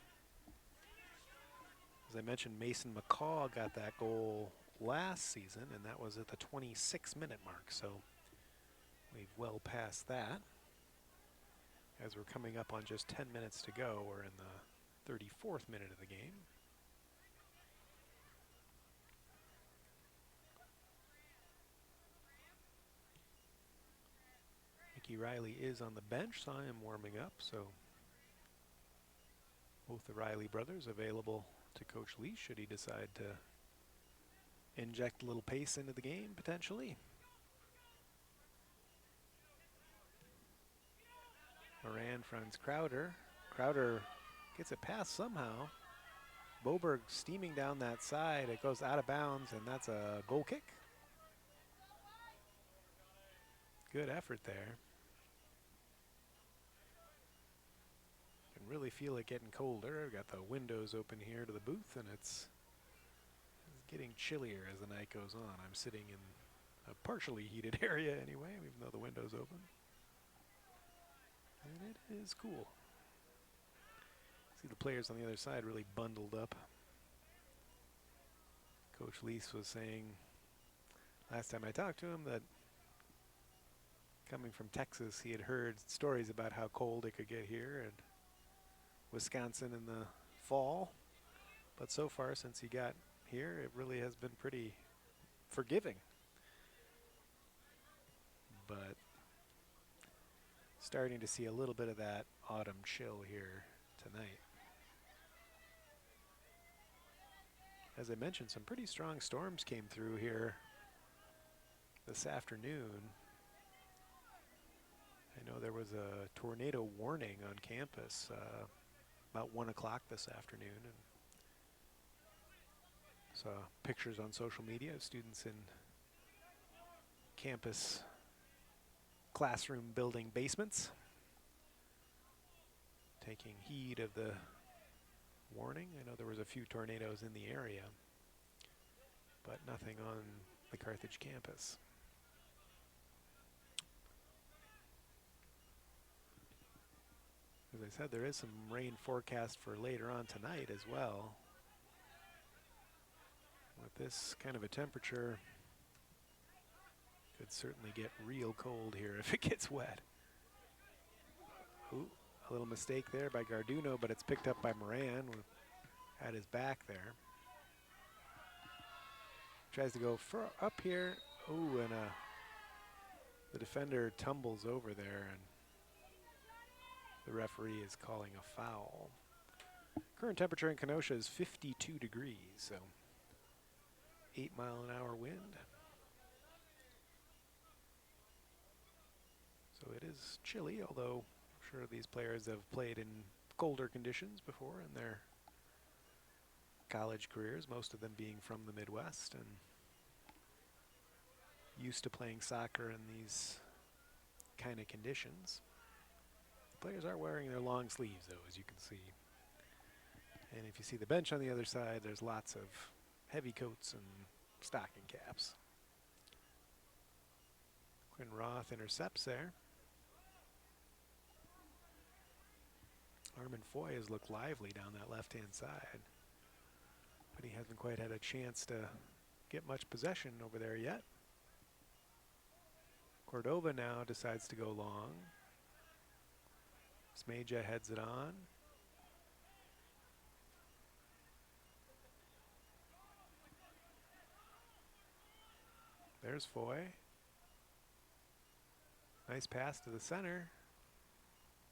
As I mentioned, Mason McCaw got that goal last season, and that was at the 26-minute mark, so we've well passed that. As we're coming up on just 10 minutes to go, we're in the 34th minute of the game. Mickey Riley is on the bench, so I am warming up, so both the Riley brothers available to Coach Lee should he decide to inject a little pace into the game, potentially. Moran fronts Crowder. Crowder gets it past somehow. Boberg steaming down that side. It goes out of bounds, and that's a goal kick. Good effort there. Can really feel it getting colder. I've got the windows open here to the booth, and it's getting chillier as the night goes on. I'm sitting in a partially heated area anyway, even though the window's open. And it is cool. See the players on the other side really bundled up. Coach Lease was saying last time I talked to him that coming from Texas, he had heard stories about how cold it could get here in Wisconsin in the fall. But so far, since he got here, it really has been pretty forgiving. But starting to see a little bit of that autumn chill here tonight. As I mentioned, some pretty strong storms came through here this afternoon. I know there was a tornado warning on campus about 1 o'clock this afternoon, and saw pictures on social media of students in campus classroom building basements taking heed of the warning. I know there was a few tornadoes in the area, but nothing on the Carthage campus. As I said, there is some rain forecast for later on tonight as well. With this kind of a temperature, could certainly get real cold here if it gets wet. Ooh, a little mistake there by Garduno, but it's picked up by Moran at his back there. Tries to go up here. Ooh, and the defender tumbles over there, and the referee is calling a foul. Current temperature in Kenosha is 52 degrees, so 8-mile-an-hour wind. So it is chilly, although I'm sure these players have played in colder conditions before in their college careers, most of them being from the Midwest and used to playing soccer in these kind of conditions. Players are wearing their long sleeves, though, as you can see. And if you see the bench on the other side, there's lots of heavy coats and stocking caps. Quinn Roth intercepts there. Armin Foy has looked lively down that left-hand side, but he hasn't quite had a chance to get much possession over there yet. Cordova now decides to go long. Smeja heads it on. There's Foy. Nice pass to the center.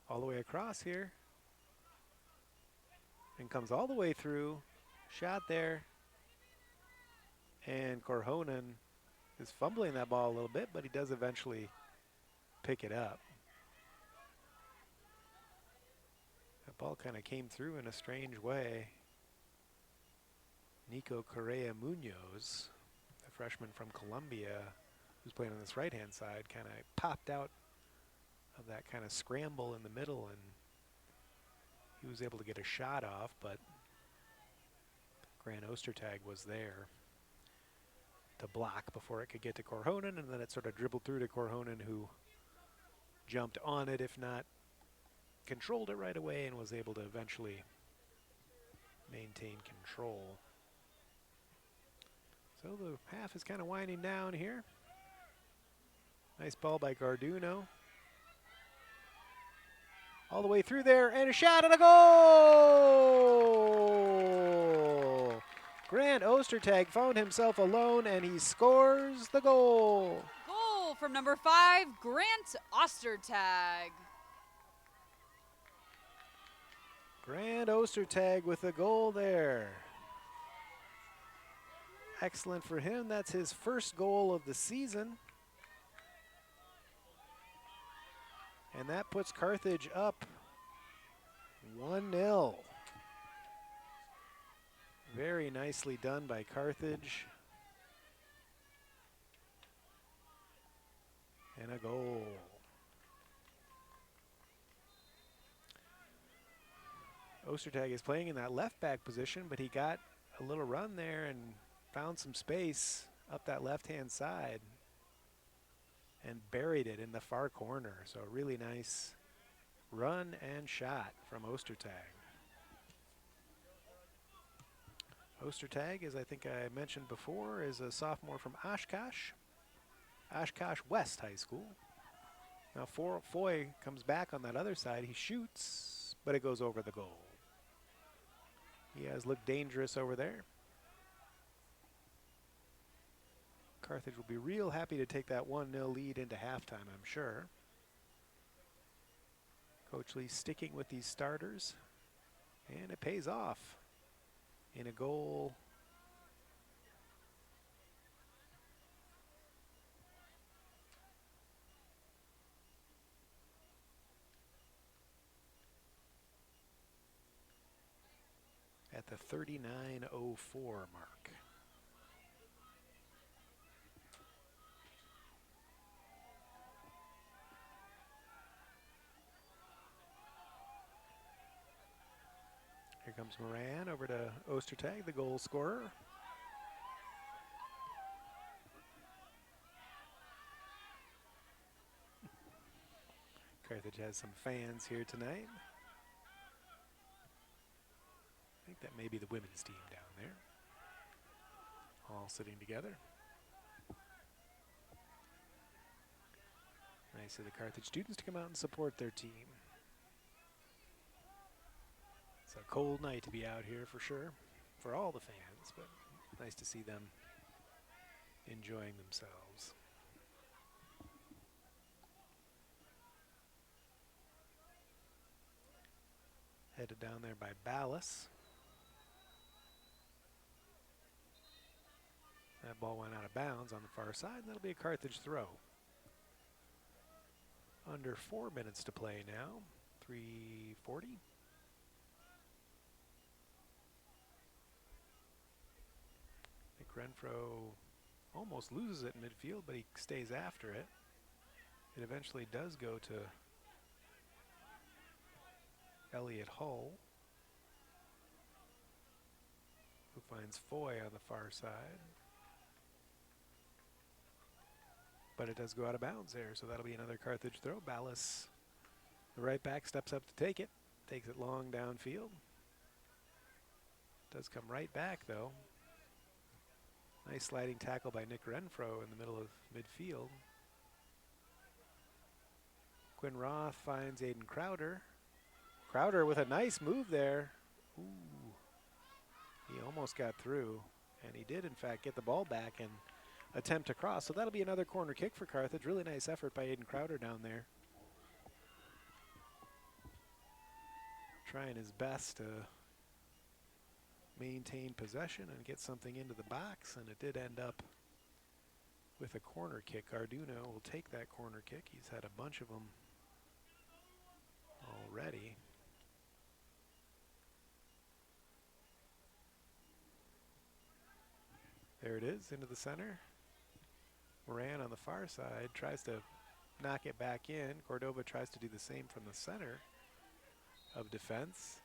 All the way across here. And comes all the way through. Shot there. And Korhonen is fumbling that ball a little bit, but he does eventually pick it up. That ball kind of came through in a strange way. Nico Correa Munoz, the freshman from Columbia, who's playing on this right-hand side, kind of popped out of that kind of scramble in the middle, and he was able to get a shot off, but Grant Ostertag was there to block before it could get to Korhonen, and then it sort of dribbled through to Korhonen, who jumped on it, if not controlled it right away, and was able to eventually maintain control. So the half is kind of winding down here. Nice ball by Garduno. All the way through there, and a shot and a goal! Grant Ostertag found himself alone, and he scores the goal. Goal from number 5, Grant Ostertag. Grant Ostertag with a goal there. Excellent for him. That's his first goal of the season. And that puts Carthage up 1-0. Very nicely done by Carthage. And a goal. Ostertag is playing in that left back position, but he got a little run there and found some space up that left-hand side and buried it in the far corner. So a really nice run and shot from Ostertag. Ostertag, as I think I mentioned before, is a sophomore from Oshkosh West High School. Now Foy comes back on that other side. He shoots, but it goes over the goal. He has looked dangerous over there. Carthage will be real happy to take that 1-0 lead into halftime, I'm sure. Coach Lee sticking with these starters, and it pays off in a goal. At the 39:04 mark. Here comes Moran over to Ostertag, the goal scorer. Carthage has some fans here tonight. I think that may be the women's team down there. All sitting together. Nice of the Carthage students to come out and support their team. It's a cold night to be out here for sure, for all the fans, but nice to see them enjoying themselves. Headed down there by Ballas. That ball went out of bounds on the far side, and that'll be a Carthage throw. Under 4 minutes to play now, 3:40. I think Renfro almost loses it in midfield, but he stays after it. It eventually does go to Elliott Hull, who finds Foy on the far side. But it does go out of bounds there, so that'll be another Carthage throw. Ballas, the right back, steps up to take it. Takes it long downfield. Does come right back, though. Nice sliding tackle by Nick Renfro in the middle of midfield. Quinn Roth finds Aiden Crowder. Crowder with a nice move there. Ooh. He almost got through, and he did, in fact, get the ball back and attempt to cross. So that'll be another corner kick for Carthage. Really nice effort by Aiden Crowder down there. Trying his best to maintain possession and get something into the box, and it did end up with a corner kick. Garduno will take that corner kick. He's had a bunch of them already. There it is, into the center. Moran on the far side tries to knock it back in. Cordova tries to do the same from the center of defense.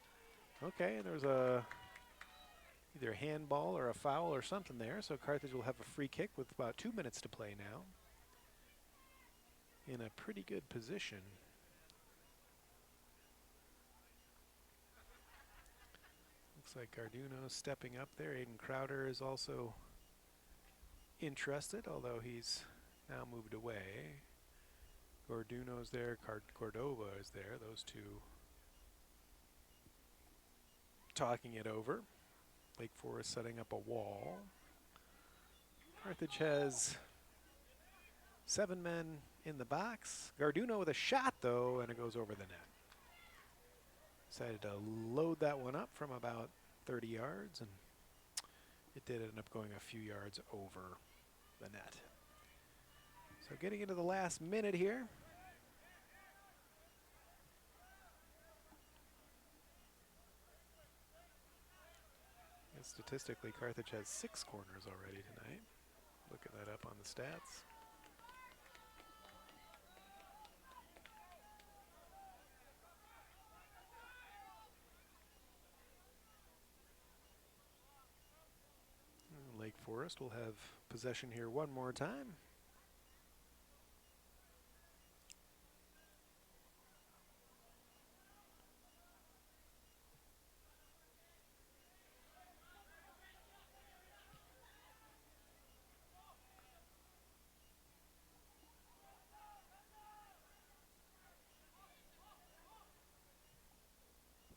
Okay, and there's either a handball or a foul or something there, so Carthage will have a free kick with about 2 minutes to play now. In a pretty good position. Looks Looks like Garduno stepping up there. Aiden Crowder is also interested, although he's now moved away. Garduno's there, Cordova is there. Those two talking it over. Lake Forest setting up a wall. Carthage has 7 men in the box. Garduno with a shot, though, and it goes over the net. Decided to load that one up from about 30 yards, and it did end up going a few yards over the net. So getting into the last minute here. And statistically, Carthage has 6 corners already tonight. Looking that up on the stats. Lake Forest will have possession here one more time.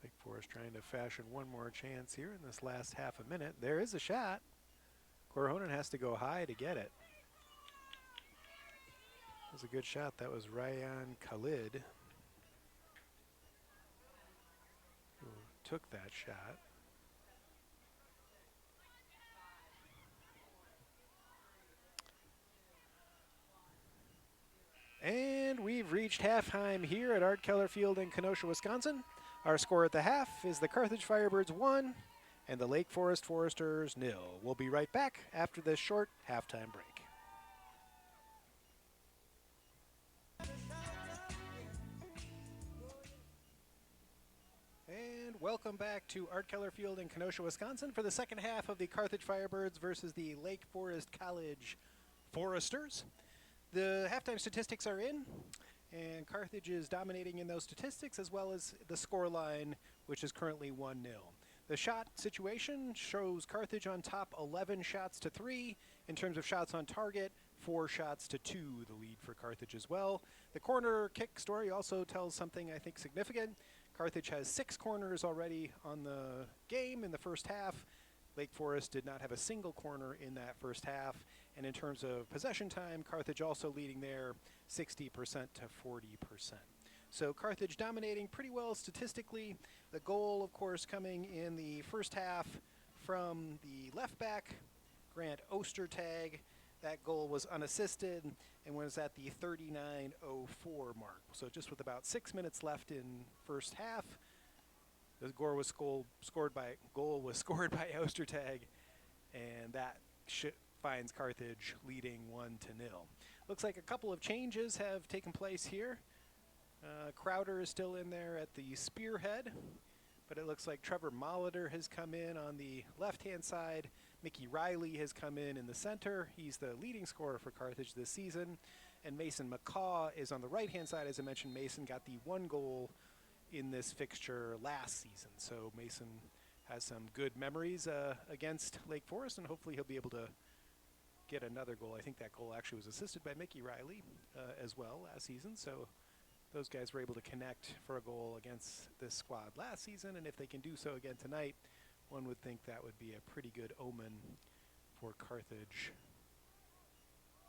Lake Forest trying to fashion one more chance here in this last half a minute. There is a shot. Corhonen has to go high to get it. That was a good shot. That was Ryan Khalid who took that shot. And we've reached halftime here at Art Keller Field in Kenosha, Wisconsin. Our score at the half is the Carthage Firebirds 1 and the Lake Forest Foresters 0. We'll be right back after this short halftime break. And welcome back to Art Keller Field in Kenosha, Wisconsin for the second half of the Carthage Firebirds versus the Lake Forest College Foresters. The halftime statistics are in, and Carthage is dominating in those statistics as well as the score line, which is currently 1-0. The shot situation shows Carthage on top 11 shots to 3. In terms of shots on target, 4 shots to 2, the lead for Carthage as well. The corner kick story also tells something I think significant. Carthage has 6 corners already on the game in the first half. Lake Forest did not have a single corner in that first half. And in terms of possession time, Carthage also leading there 60% to 40%. So Carthage dominating pretty well statistically. The goal, of course, coming in the first half from the left back, Grant Ostertag. That goal was unassisted and was at the 39:04 mark. So just with about 6 minutes left in first half, the goal was scored by Ostertag, and that finds Carthage leading 1-0. Looks like a couple of changes have taken place here. Crowder is still in there at the spearhead, but it looks like Trevor Molitor has come in on the left-hand side. Mickey Riley has come in the center. He's the leading scorer for Carthage this season. And Mason McCaw is on the right-hand side. As I mentioned, Mason got the 1 goal in this fixture last season. So Mason has some good memories against Lake Forest, and hopefully he'll be able to get another goal. I think that goal actually was assisted by Mickey Riley as well last season. So those guys were able to connect for a goal against this squad last season, and if they can do so again tonight, one would think that would be a pretty good omen for Carthage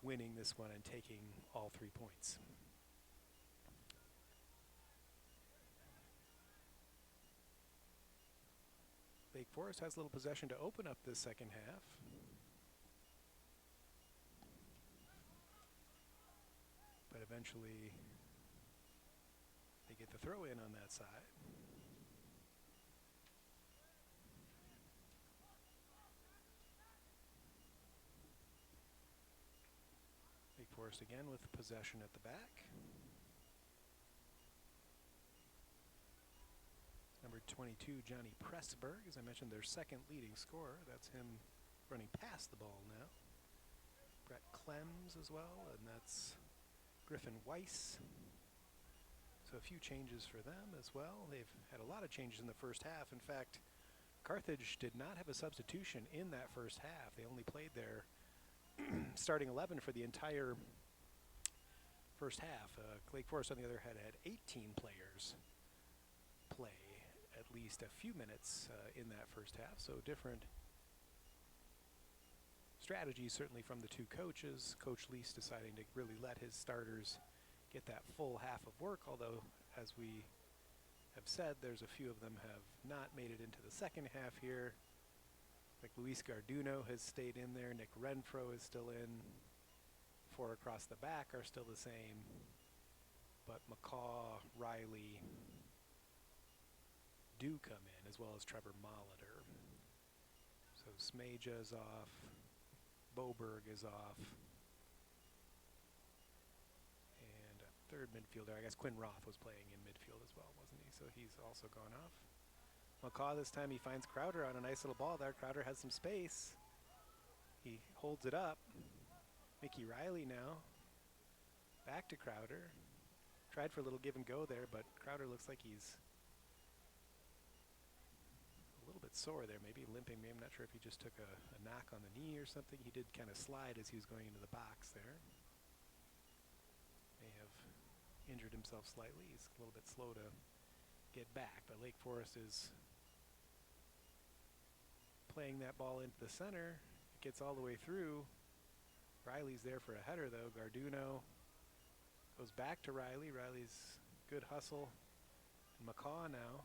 winning this one and taking all 3 points. Lake Forest has a little possession to open up this second half. But eventually they get the throw in on that side. Lake Forest again with possession at the back. Number 22, Johnny Pressberg, as I mentioned, their second leading scorer. That's him running past the ball now. Brett Clems as well, and that's Griffin Weiss. So a few changes for them as well. They've had a lot of changes in the first half. In fact, Carthage did not have a substitution in that first half. They only played their starting 11 for the entire first half. Lake Forest, on the other hand, had 18 players play at least a few minutes in that first half, so different strategies certainly from the two coaches. Coach Lease deciding to really let his starters get that full half of work, although, as we have said, there's a few of them have not made it into the second half here. Like Luis Garduno has stayed in there. Nick Renfro is still in. Four across the back are still the same. But McCaw, Riley do come in, as well as Trevor Molitor. So Smeja is off. Boberg is off. And a third midfielder, I guess Quinn Roth was playing in midfield as well, wasn't he? So he's also gone off. McCaw this time, he finds Crowder on a nice little ball there. Crowder has some space. He holds it up. Mickey Riley now. Back to Crowder. Tried for a little give and go there, but Crowder looks like he's a little bit sore there, maybe limping. I'm not sure if he just took a knock on the knee or something. He did kind of slide as he was going into the box there. May have injured himself slightly. He's a little bit slow to get back, but Lake Forest is playing that ball into the center. It gets all the way through. Riley's there for a header, though. Garduno goes back to Riley. Riley's good hustle. And McCaw now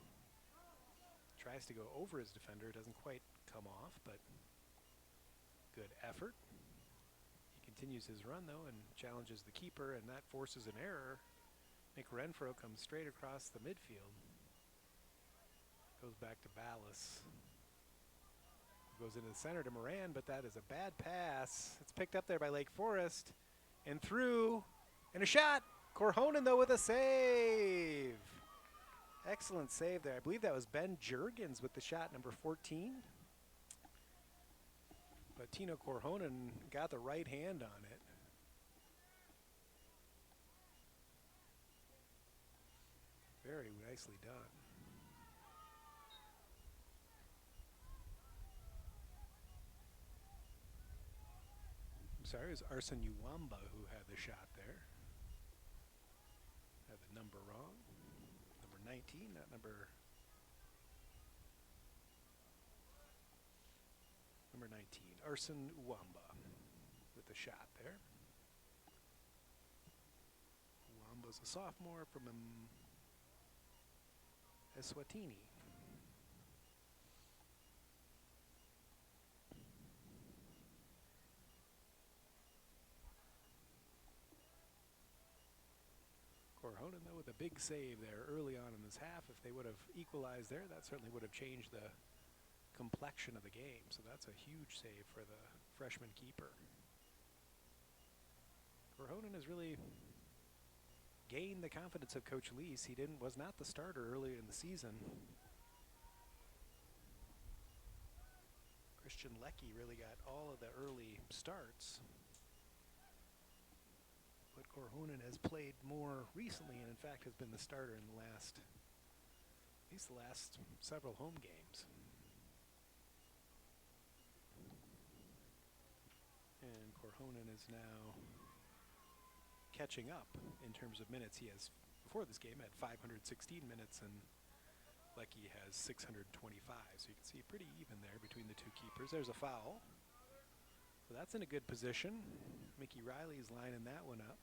tries to go over his defender. It doesn't quite come off, but good effort. He continues his run, though, and challenges the keeper, and that forces an error. Nick Renfro comes straight across the midfield. Goes back to Ballas. Goes into the center to Moran, but that is a bad pass. It's picked up there by Lake Forest. And through. And a shot. Korhonen, though, with a save. Excellent save there. I believe that was Ben Jurgens with the shot, number 14. But Tino Korhonen got the right hand on it. Very nicely done. I'm sorry, it was Arsen Uwamba who had the shot there. Had the number wrong. Number 19, not number 19. Arsen Uwamba with the shot there. Uwamba's a sophomore from Eswatini. Korhonen, though, with a big save there early on in this half. If they would have equalized there, that certainly would have changed the complexion of the game. So that's a huge save for the freshman keeper. Korhonen has really gained the confidence of Coach Lease. He was not the starter earlier in the season. Christian Leckie really got all of the early starts. But Korhonen has played more recently and in fact has been the starter in the last, at least the last several home games. And Korhonen is now catching up in terms of minutes. He has, before this game, had 516 minutes, and Leckie has 625. So you can see pretty even there between the two keepers. There's a foul. So that's in a good position. Mickey Riley's lining that one up.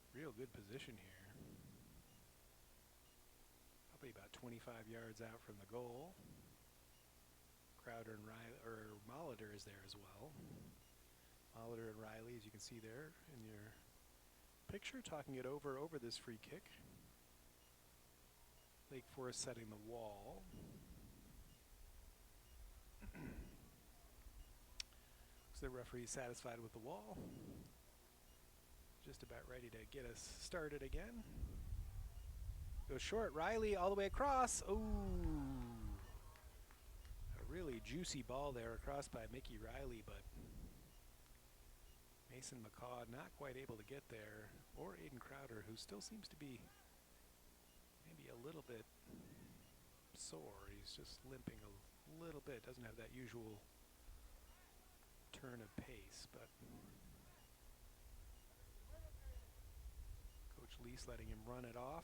Real good position here. Probably about 25 yards out from the goal. Crowder and Riley, or Molitor is there as well. Molitor and Riley, as you can see there in your picture, talking it over this free kick. Lake Forest setting the wall. Looks the referee satisfied with the wall. Just about ready to get us started again. Goes short, Riley all the way across. Ooh. A really juicy ball there across by Mickey Riley, but Mason McCaw not quite able to get there, or Aiden Crowder, who still seems to be maybe be a little bit sore. He's just limping a little bit. Doesn't have that usual turn of pace, but Coach Lease letting him run it off.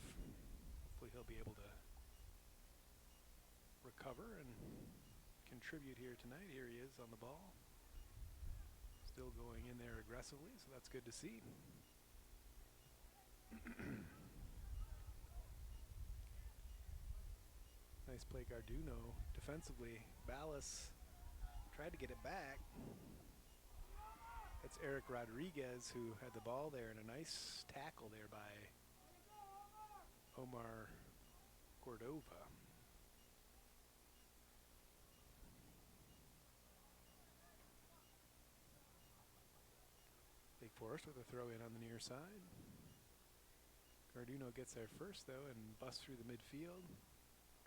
Hopefully he'll be able to recover and contribute here tonight. Here he is on the ball. Still going in there aggressively, so that's good to see. Nice play, Garduno. Defensively, Ballas tried to get it back. That's Eric Rodriguez who had the ball there, and a nice tackle there by Omar Cordova. Lake Forest with a throw in on the near side. Garduno gets there first, though, and busts through the midfield.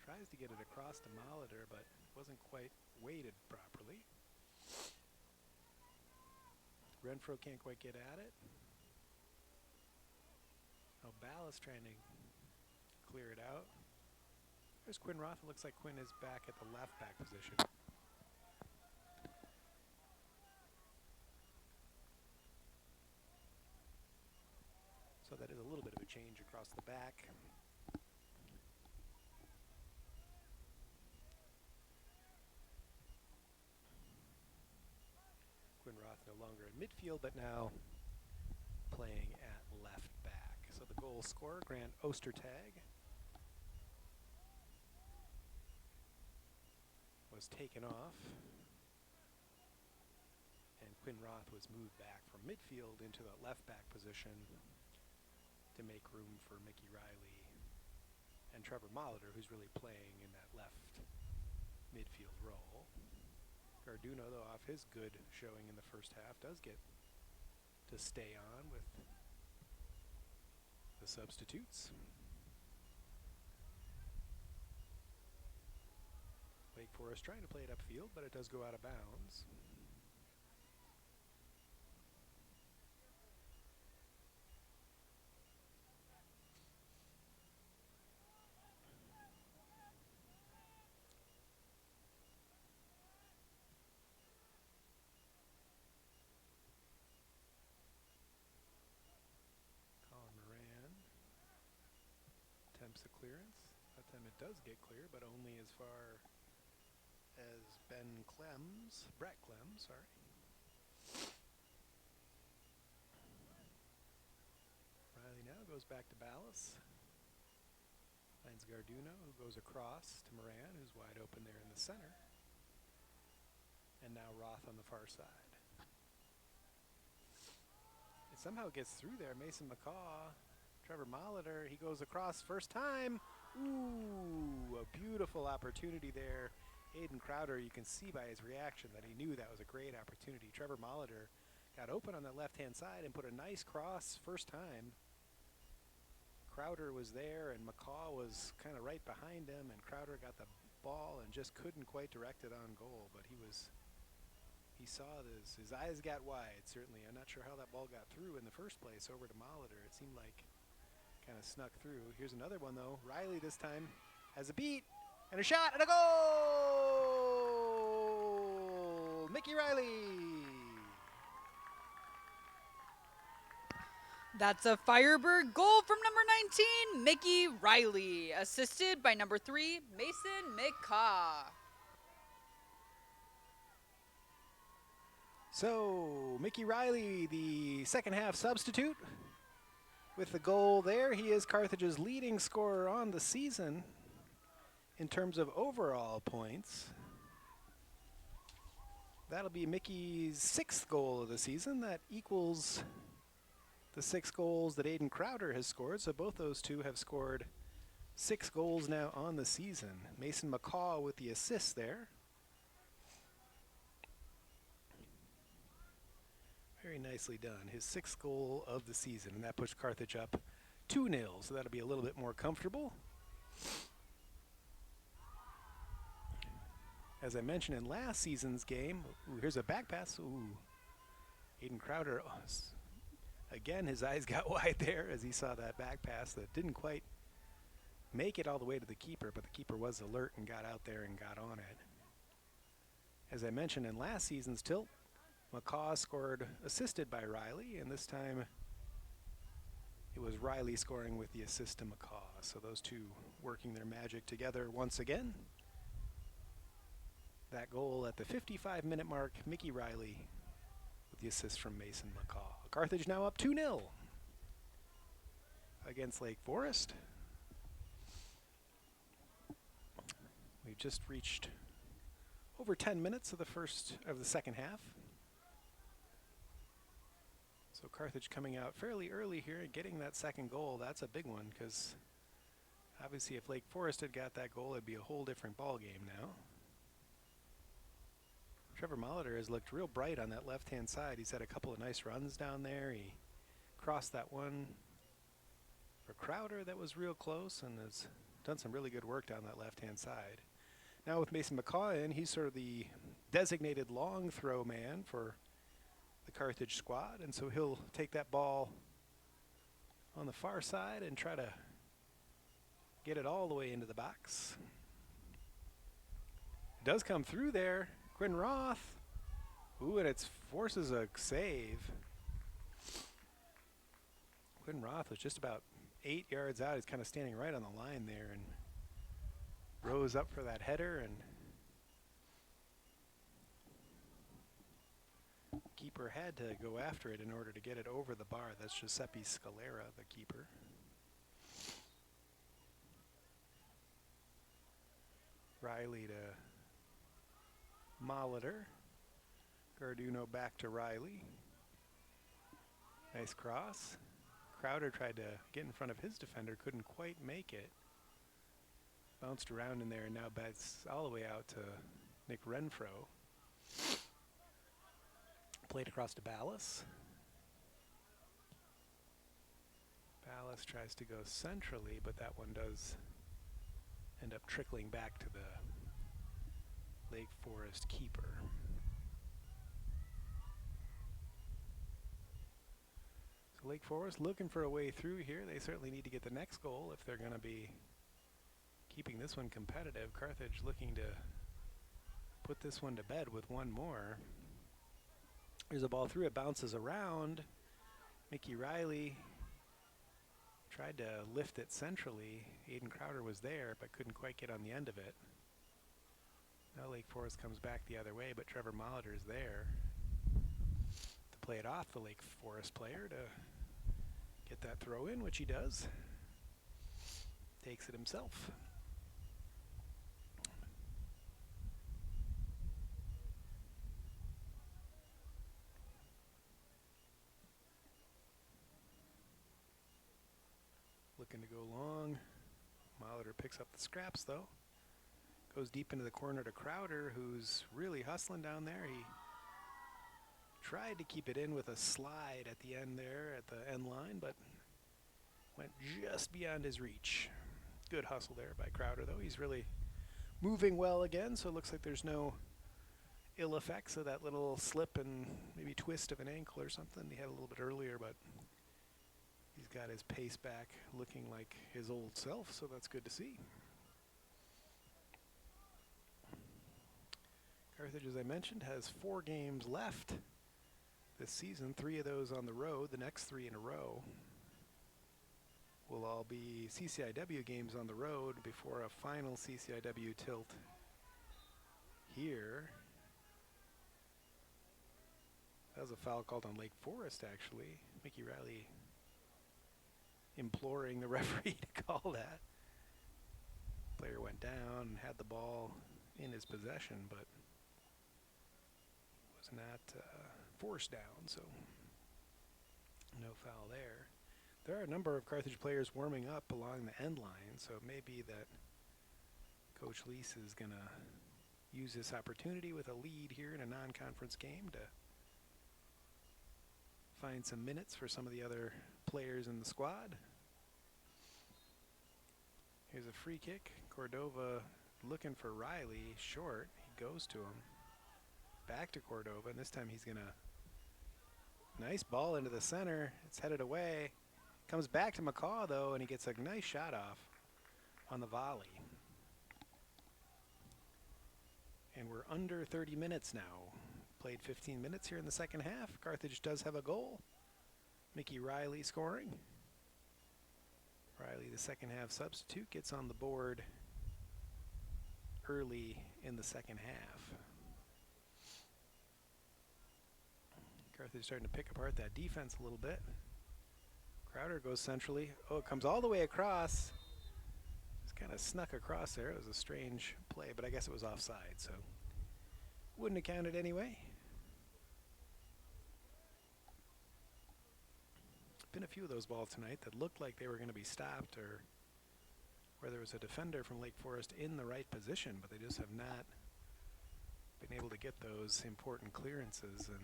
Tries to get it across to Molitor, but wasn't quite weighted properly. Renfro can't quite get at it. Now Ballas trying to clear it out. There's Quinn Roth. It looks like Quinn is back at the left back position. So that is a little bit of a change across the back. Quinn Roth no longer in midfield, but now playing at left back. So the goal scorer, Grant Ostertag, was taken off, and Quinn Roth was moved back from midfield into the left back position to make room for Mickey Riley and Trevor Molitor, who's really playing in that left midfield role. Garduno, though, off his good showing in the first half, does get to stay on with the substitutes. Wake Forest trying to play it upfield, but it does go out of bounds. Attempts a clearance. That time it does get clear, but only as far as Brett Clems, sorry. Riley now goes back to Ballas. Finds Garduno, who goes across to Moran, who's wide open there in the center. And now Roth on the far side. It somehow gets through there. Mason McCaw. Trevor Molitor, he goes across first time. Ooh, a beautiful opportunity there. Aiden Crowder, you can see by his reaction that he knew that was a great opportunity. Trevor Molitor got open on the left-hand side and put a nice cross first time. Crowder was there and McCaw was kind of right behind him, and Crowder got the ball and just couldn't quite direct it on goal, but he saw this. His eyes got wide, certainly. I'm not sure how that ball got through in the first place over to Molitor. It seemed like kind of snuck through. Here's another one, though. Riley this time has a beat and a shot and a goal! Mickey Riley! That's a Firebird goal from number 19, Mickey Riley, assisted by number 3, Mason McCaw. So, Mickey Riley, the second half substitute, with the goal there. He is Carthage's leading scorer on the season in terms of overall points. That'll be Mickey's 6th goal of the season. That equals the 6 goals that Aiden Crowder has scored. So both those two have scored 6 goals now on the season. Mason McCaw with the assist there. Very nicely done. His 6th goal of the season, and that pushed Carthage up 2-0, so that'll be a little bit more comfortable. As I mentioned in last season's game, here's a back pass. Aiden Crowder, again, his eyes got wide there as he saw that back pass that didn't quite make it all the way to the keeper, but the keeper was alert and got out there and got on it. As I mentioned in last season's tilt, McCaw scored assisted by Riley, and this time it was Riley scoring with the assist to McCaw. So those two working their magic together once again. That goal at the 55-minute mark, Mickey Riley with the assist from Mason McCaw. Carthage now up 2-0 against Lake Forest. We've just reached over 10 minutes of the second half. So Carthage coming out fairly early here and getting that second goal. That's a big one, because obviously if Lake Forest had got that goal, it'd be a whole different ball game now. Trevor Molitor has looked real bright on that left-hand side. He's had a couple of nice runs down there. He crossed that one for Crowder that was real close and has done some really good work down that left-hand side. Now with Mason McCaw in, he's sort of the designated long throw man for the Carthage squad, and so he'll take that ball on the far side and try to get it all the way into the box. It does come through there. Quinn Roth. Ooh, and it forces a save. Quinn Roth was just about 8 yards out. He's kind of standing right on the line there and rose up for that header, and keeper had to go after it in order to get it over the bar. That's Giuseppe Scalera, the keeper. Riley to Molitor. Garduno back to Riley. Nice cross. Crowder tried to get in front of his defender, couldn't quite make it. Bounced around in there and now bats all the way out to Nick Renfro. Played across to Ballas. Ballas tries to go centrally, but that one does end up trickling back to the Lake Forest keeper. So Lake Forest looking for a way through here. They certainly need to get the next goal if they're going to be keeping this one competitive. Carthage looking to put this one to bed with one more. There's a ball through, it bounces around. Mickey Riley tried to lift it centrally. Aiden Crowder was there, but couldn't quite get on the end of it. Now Lake Forest comes back the other way, but Trevor Molitor is there to play it off the Lake Forest player to get that throw in, which he does. Takes it himself. Looking to go long. Molitor picks up the scraps though. Goes deep into the corner to Crowder, who's really hustling down there. He tried to keep it in with a slide at the end there, at the end line, but went just beyond his reach. Good hustle there by Crowder though. He's really moving well again, so it looks like there's no ill effects of that little slip and maybe twist of an ankle or something he had a little bit earlier, but he's got his pace back looking like his old self, so that's good to see. Carthage, as I mentioned, has 4 games left this season, 3 of those on the road. The next 3 in a row will all be CCIW games on the road before a final CCIW tilt here. That was a foul called on Lake Forest, actually. Mickey Riley imploring the referee to call that. Player went down and had the ball in his possession, but was not forced down, so no foul there. There are a number of Carthage players warming up along the end line, so it may be that Coach Lease is going to use this opportunity with a lead here in a non-conference game to find some minutes for some of the other players in the squad. Here's a free kick. Cordova looking for Riley, short. He goes to him. Back to Cordova, and this time he's going to... Nice ball into the center. It's headed away. Comes back to McCaw, though, and he gets a nice shot off. on the volley. And we're under 30 minutes now. Played 15 minutes here in the second half. Carthage does have a goal. Mickey Riley scoring. Riley, the second half substitute, gets on the board early in the second half. Carthage starting to pick apart that defense a little bit. Crowder goes centrally. Oh, it comes all the way across. Just kind of snuck across there. It was a strange play, but I guess it was offside, so wouldn't have counted anyway. Been a few of those balls tonight that looked like they were going to be stopped, or where there was a defender from Lake Forest in the right position, but they just have not been able to get those important clearances, and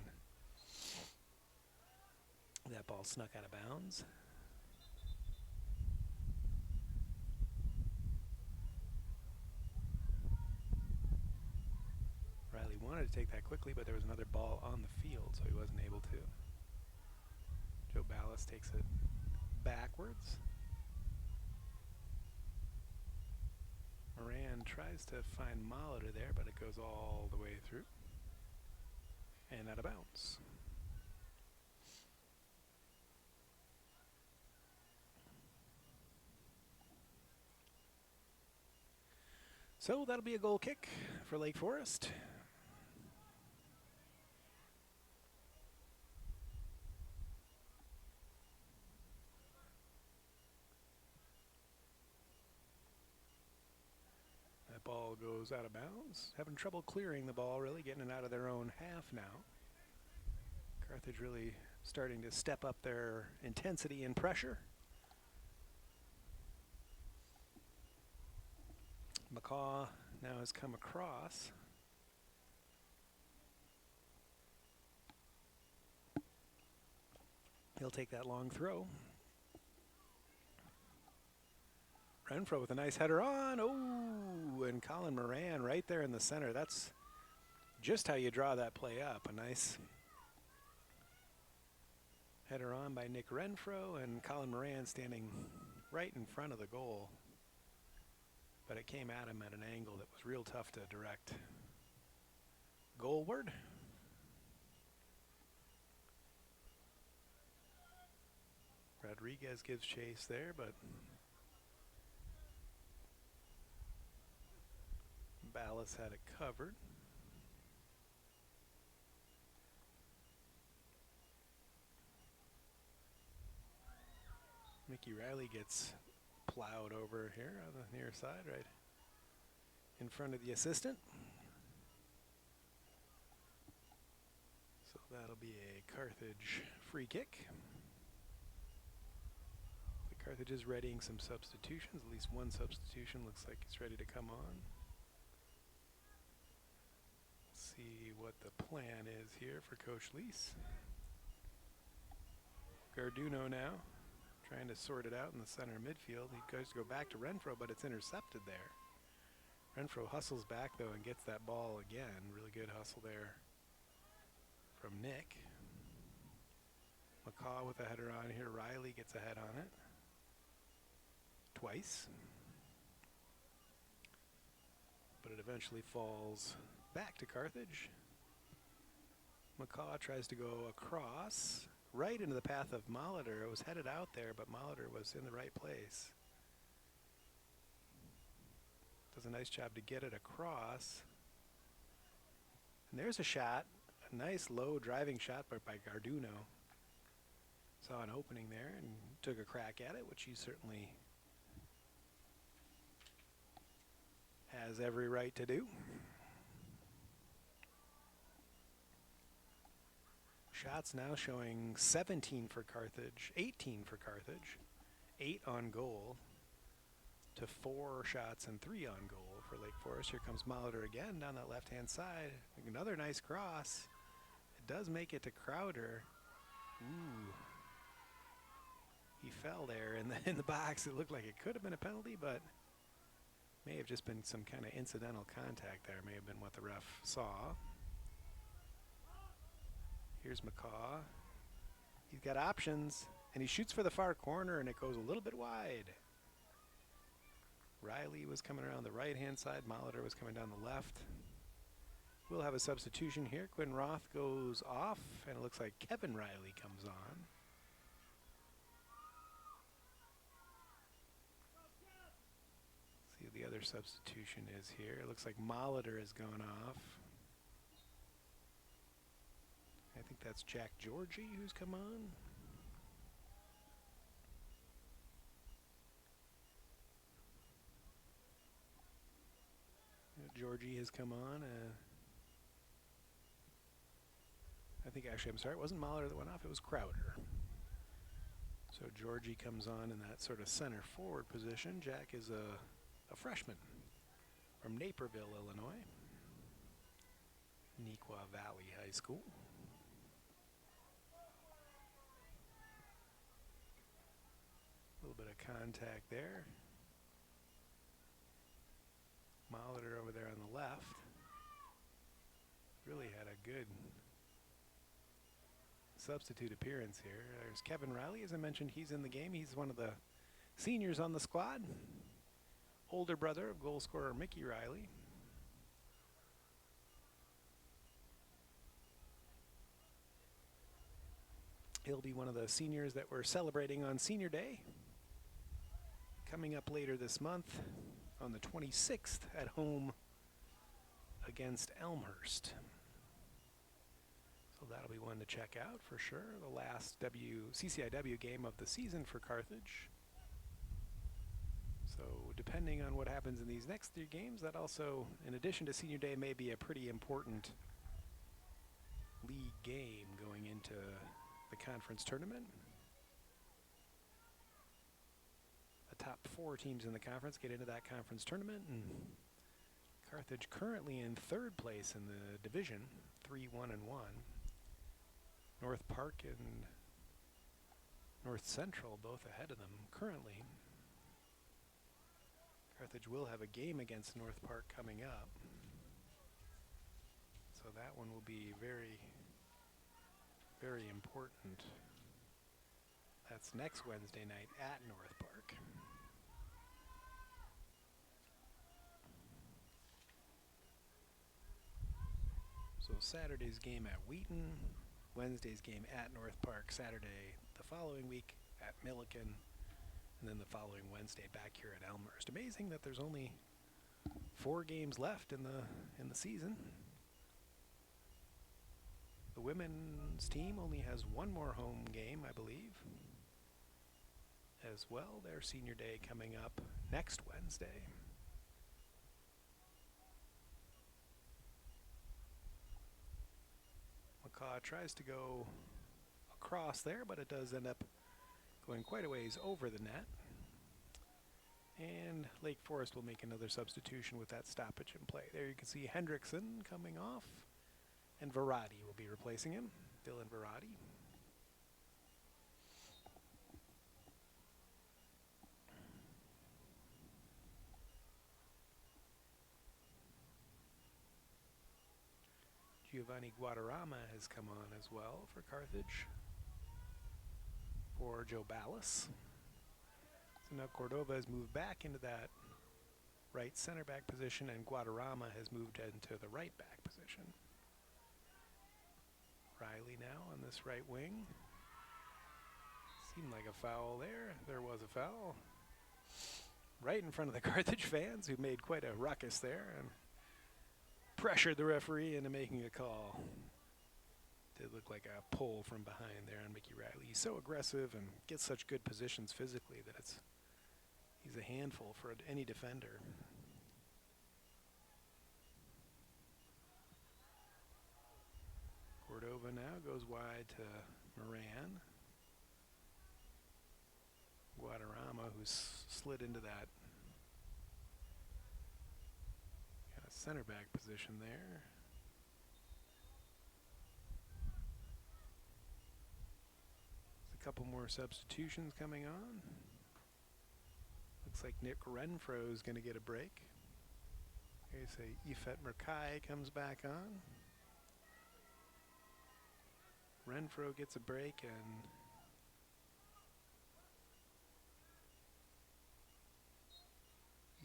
that ball snuck out of bounds. Riley wanted to take that quickly, but there was another ball on the field, so he wasn't able to. Joe Ballas takes it backwards. Moran tries to find Molitor there, but it goes all the way through and out of bounds. So that'll be a goal kick for Lake Forest. That ball goes out of bounds. Having trouble clearing the ball, really getting it out of their own half now. Carthage really starting to step up their intensity and pressure. McCaw now has come across. He'll take that long throw. Renfro with a nice header on. Oh, and Colin Moran right there in the center. That's just how you draw that play up. A nice header on by Nick Renfro, and Colin Moran standing right in front of the goal. But it came at him at an angle that was real tough to direct goalward. Rodriguez gives chase there, but Ballas had it covered. Mickey Riley gets plowed over here on the near side, right in front of the assistant. So that'll be a Carthage free kick. The Carthage is readying some substitutions. At least one substitution looks like it's ready to come on. Let's see what the plan is here for Coach Lease. Garduno now, trying to sort it out in the center midfield. He goes to go back to Renfro, but it's intercepted there. Renfro hustles back, though, and gets that ball again. Really good hustle there from Nick. McCaw with a header on here. Riley gets a head on it. Twice. But it eventually falls back to Carthage. McCaw tries to go across, right into the path of Molitor. It was headed out there, but Molitor was in the right place. Does a nice job to get it across. And there's a shot, a nice low driving shot by Garduno. Saw an opening there and took a crack at it, which he certainly has every right to do. Shots now showing 17 for Carthage, 18 for Carthage, 8 on goal to 4 shots and 3 on goal for Lake Forest. Here comes Molitor again down that left-hand side. Another nice cross. It does make it to Crowder. Ooh. He fell there in the box. It looked like it could have been a penalty, but may have just been some kind of incidental contact there. May have been what the ref saw. Here's McCaw. He's got options, and he shoots for the far corner, and it goes a little bit wide. Riley was coming around the right-hand side. Molitor was coming down the left. We'll have a substitution here. Quinn Roth goes off, and it looks like Kevin Riley comes on. See what the other substitution is here. It looks like Molitor has gone off. I think that's Jack Georgie who's come on. Georgie has come on. I think actually, I'm sorry, it wasn't Molitor that went off, it was Crowder. So Georgie comes on in that sort of center forward position. Jack is a freshman from Naperville, Illinois. Neuqua Valley High School. A little bit of contact there. Molitor over there on the left. Really had a good substitute appearance here. There's Kevin Riley, as I mentioned, he's in the game. He's one of the seniors on the squad. Older brother of goal scorer Mickey Riley. He'll be one of the seniors that we're celebrating on Senior Day. Coming up later this month on the 26th at home against Elmhurst. So that'll be one to check out for sure. The last CCIW game of the season for Carthage. So depending on what happens in these next 3 games, that also, in addition to Senior Day, may be a pretty important league game going into the conference tournament. The top 4 teams in the conference get into that conference tournament, and Carthage currently in 3rd place in the division, 3-1-1. North Park and North Central both ahead of them currently. Carthage will have a game against North Park coming up, so that one will be very, very important. That's next Wednesday night at North Park. So Saturday's game at Wheaton, Wednesday's game at North Park, Saturday the following week at Milliken, and then the following Wednesday back here at Elmhurst. Amazing that there's only 4 games left in the season. The women's team only has 1 more home game, I believe, as well. Their Senior Day coming up next Wednesday. McCaw tries to go across there, but it does end up going quite a ways over the net. And Lake Forest will make another substitution with that stoppage in play. There you can see Hendrickson coming off, and Verratti will be replacing him, Dylan Verratti. Giovanni Guadarrama has come on as well for Carthage for Joe Ballas. So now Cordova has moved back into that right center back position, and Guadarrama has moved into the right back position. Riley now on this right wing. Seemed like a foul there. There was a foul. Right in front of the Carthage fans, who made quite a ruckus there and pressured the referee into making a call. Did look like a pull from behind there on Mickey Riley. He's so aggressive and gets such good positions physically that he's a handful for any defender. Cordova now goes wide to Moran. Guadarrama, who's slid into that kind of center back position there. There's a couple more substitutions coming on. Looks like Nick Renfro is going to get a break. Okay, so Ifet Merkai comes back on. Renfro gets a break, and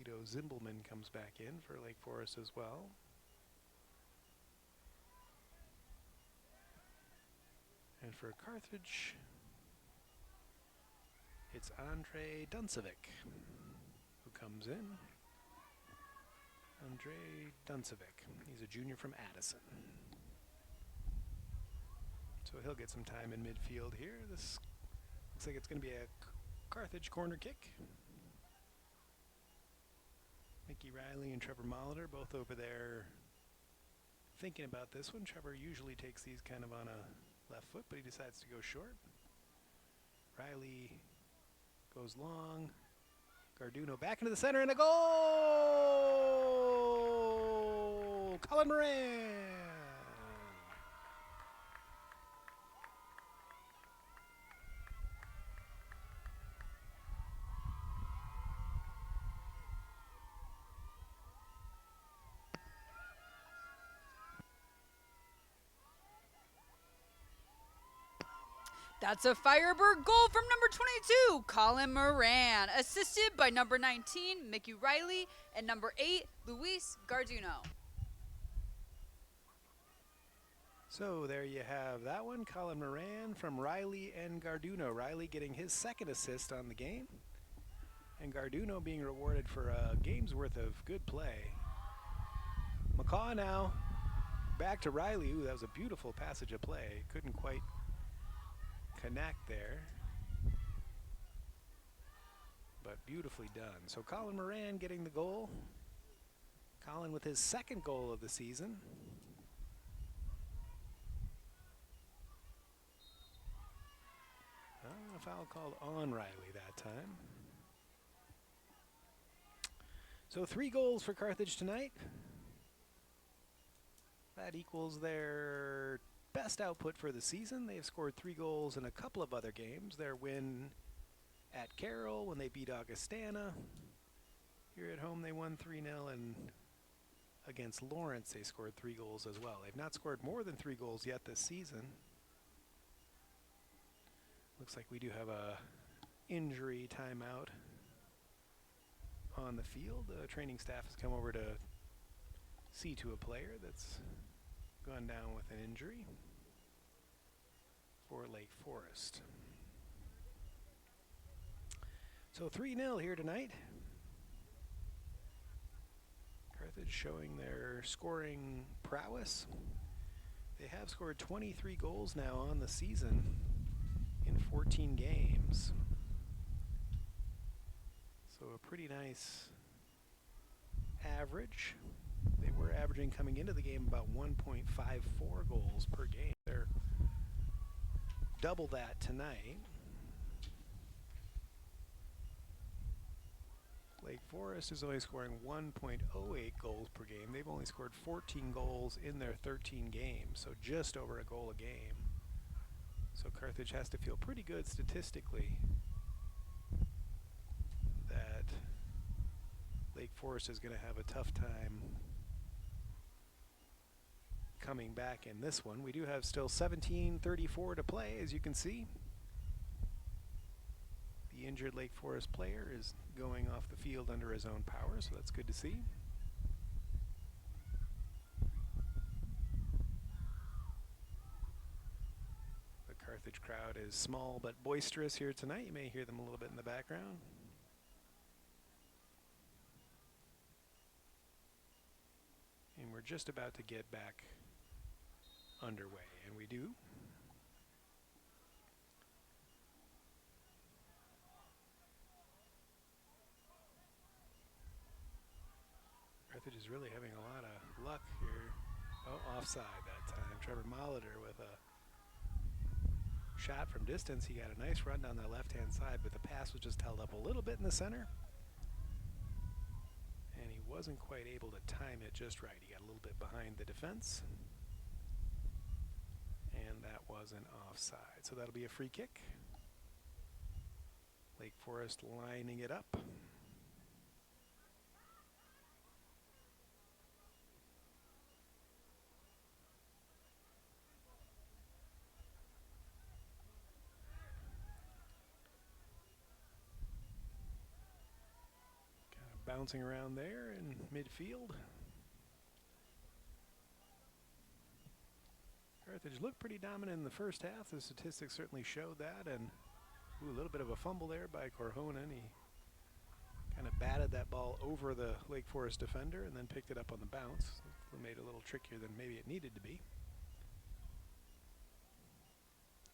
Guido Zimbelman comes back in for Lake Forest as well. And for Carthage, it's Andre Duncevic who comes in. Andre Duncevic. He's a junior from Addison. So he'll get some time in midfield here. This looks like it's going to be a Carthage corner kick. Mickey Riley and Trevor Molitor both over there thinking about this one. Trevor usually takes these kind of on a left foot, but he decides to go short. Riley goes long. Garduno back into the center and a goal! Colin Moran! That's a Firebird goal from number 22, Colin Moran, assisted by number 19, Mickey Riley, and number 8, Luis Garduno. So there you have that one, Colin Moran from Riley and Garduno. Riley getting his second assist on the game, and Garduno being rewarded for a game's worth of good play. McCaw now back to Riley. Ooh, that was a beautiful passage of play. Couldn't quite connect there, but beautifully done. So Colin Moran getting the goal. Colin with his second goal of the season. A foul called on Riley that time. So 3 goals for Carthage tonight. That equals their best output for the season. They have scored 3 goals in a couple of other games. Their win at Carroll when they beat Augustana. Here at home they won 3-0, and against Lawrence they scored 3 goals as well. They've not scored more than 3 goals yet this season. Looks like we do have a injury timeout on the field. The training staff has come over to see to a player that's gone down with an injury for Lake Forest. So 3-0 here tonight. Carthage showing their scoring prowess. They have scored 23 goals now on the season in 14 games. So a pretty nice average. They were averaging coming into the game about 1.54 goals per game. They're double that tonight. Lake Forest is only scoring 1.08 goals per game. They've only scored 14 goals in their 13 games, so just over a goal a game. So Carthage has to feel pretty good statistically that Lake Forest is going to have a tough time coming back in this one. We do have still 17:34 to play, as you can see. The injured Lake Forest player is going off the field under his own power, so that's good to see. The Carthage crowd is small but boisterous here tonight. You may hear them a little bit in the background. And we're just about to get back underway, and we do. Carthage is really having a lot of luck here. Oh, offside that time. Trevor Molitor with a shot from distance. He got a nice run down the left-hand side, but the pass was just held up a little bit in the center. And he wasn't quite able to time it just right. He got a little bit behind the defense. And that was an offside. So that'll be a free kick. Lake Forest lining it up. bouncing around there in midfield. Carthage looked pretty dominant in the first half. The statistics certainly showed that, and a little bit of a fumble there by Corhonen. He kind of batted that ball over the Lake Forest defender and then picked it up on the bounce. It made it a little trickier than maybe it needed to be.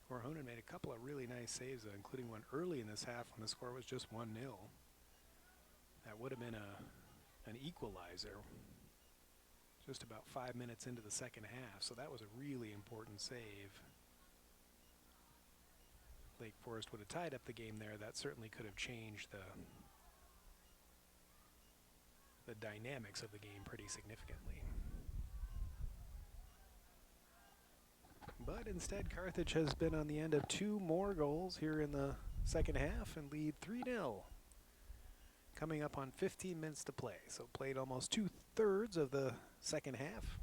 Corhonen made a couple of really nice saves, including one early in this half when the score was just 1-0. That would have been an equalizer just about 5 minutes into the second half, so that was a really important save. Lake Forest would have tied up the game there. That certainly could have changed the dynamics of the game pretty significantly. But instead, Carthage has been on the end of 2 more goals here in the second half and lead 3-0. Coming up on 15 minutes to play. So played almost 2/3 of the second half.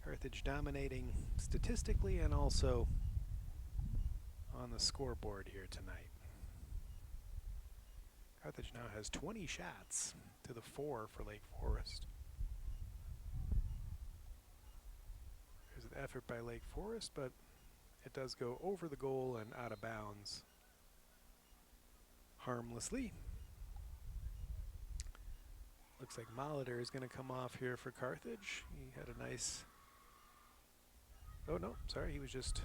Carthage dominating statistically and also on the scoreboard here tonight. Carthage now has 20 shots to the 4 for Lake Forest. There's an effort by Lake Forest, but it does go over the goal and out of bounds harmlessly. Looks like Molitor is going to come off here for Carthage. He had a nice... Oh, no, sorry, he was just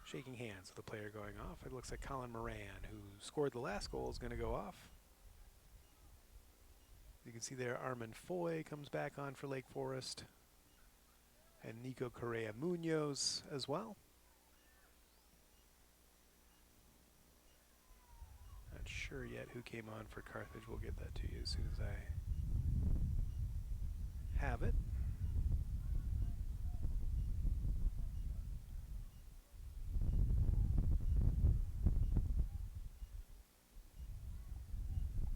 shaking hands with the player going off. It looks like Colin Moran, who scored the last goal, is going to go off. You can see there Armand Foy comes back on for Lake Forest. And Nico Correa Munoz as well. Not sure yet who came on for Carthage. We'll get that to you as soon as I have it.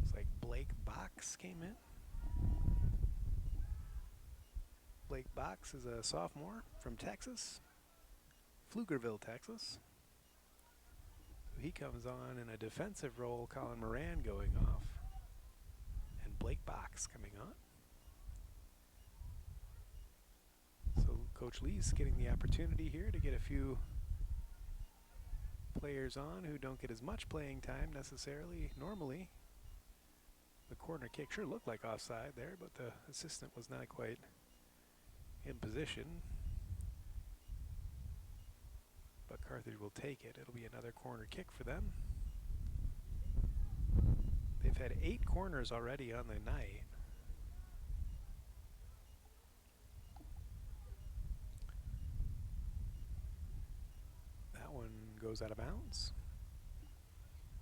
Looks like Blake Box came in. Blake Box is a sophomore from Texas, Pflugerville, Texas. So he comes on in a defensive role, Colin Moran going off, and Blake Box coming on. So Coach Lee's getting the opportunity here to get a few players on who don't get as much playing time necessarily normally. The corner kick sure looked like offside there, but the assistant was not quite in position. But Carthage will take it. It'll be another corner kick for them. They've had 8 corners already on the night. That one goes out of bounds.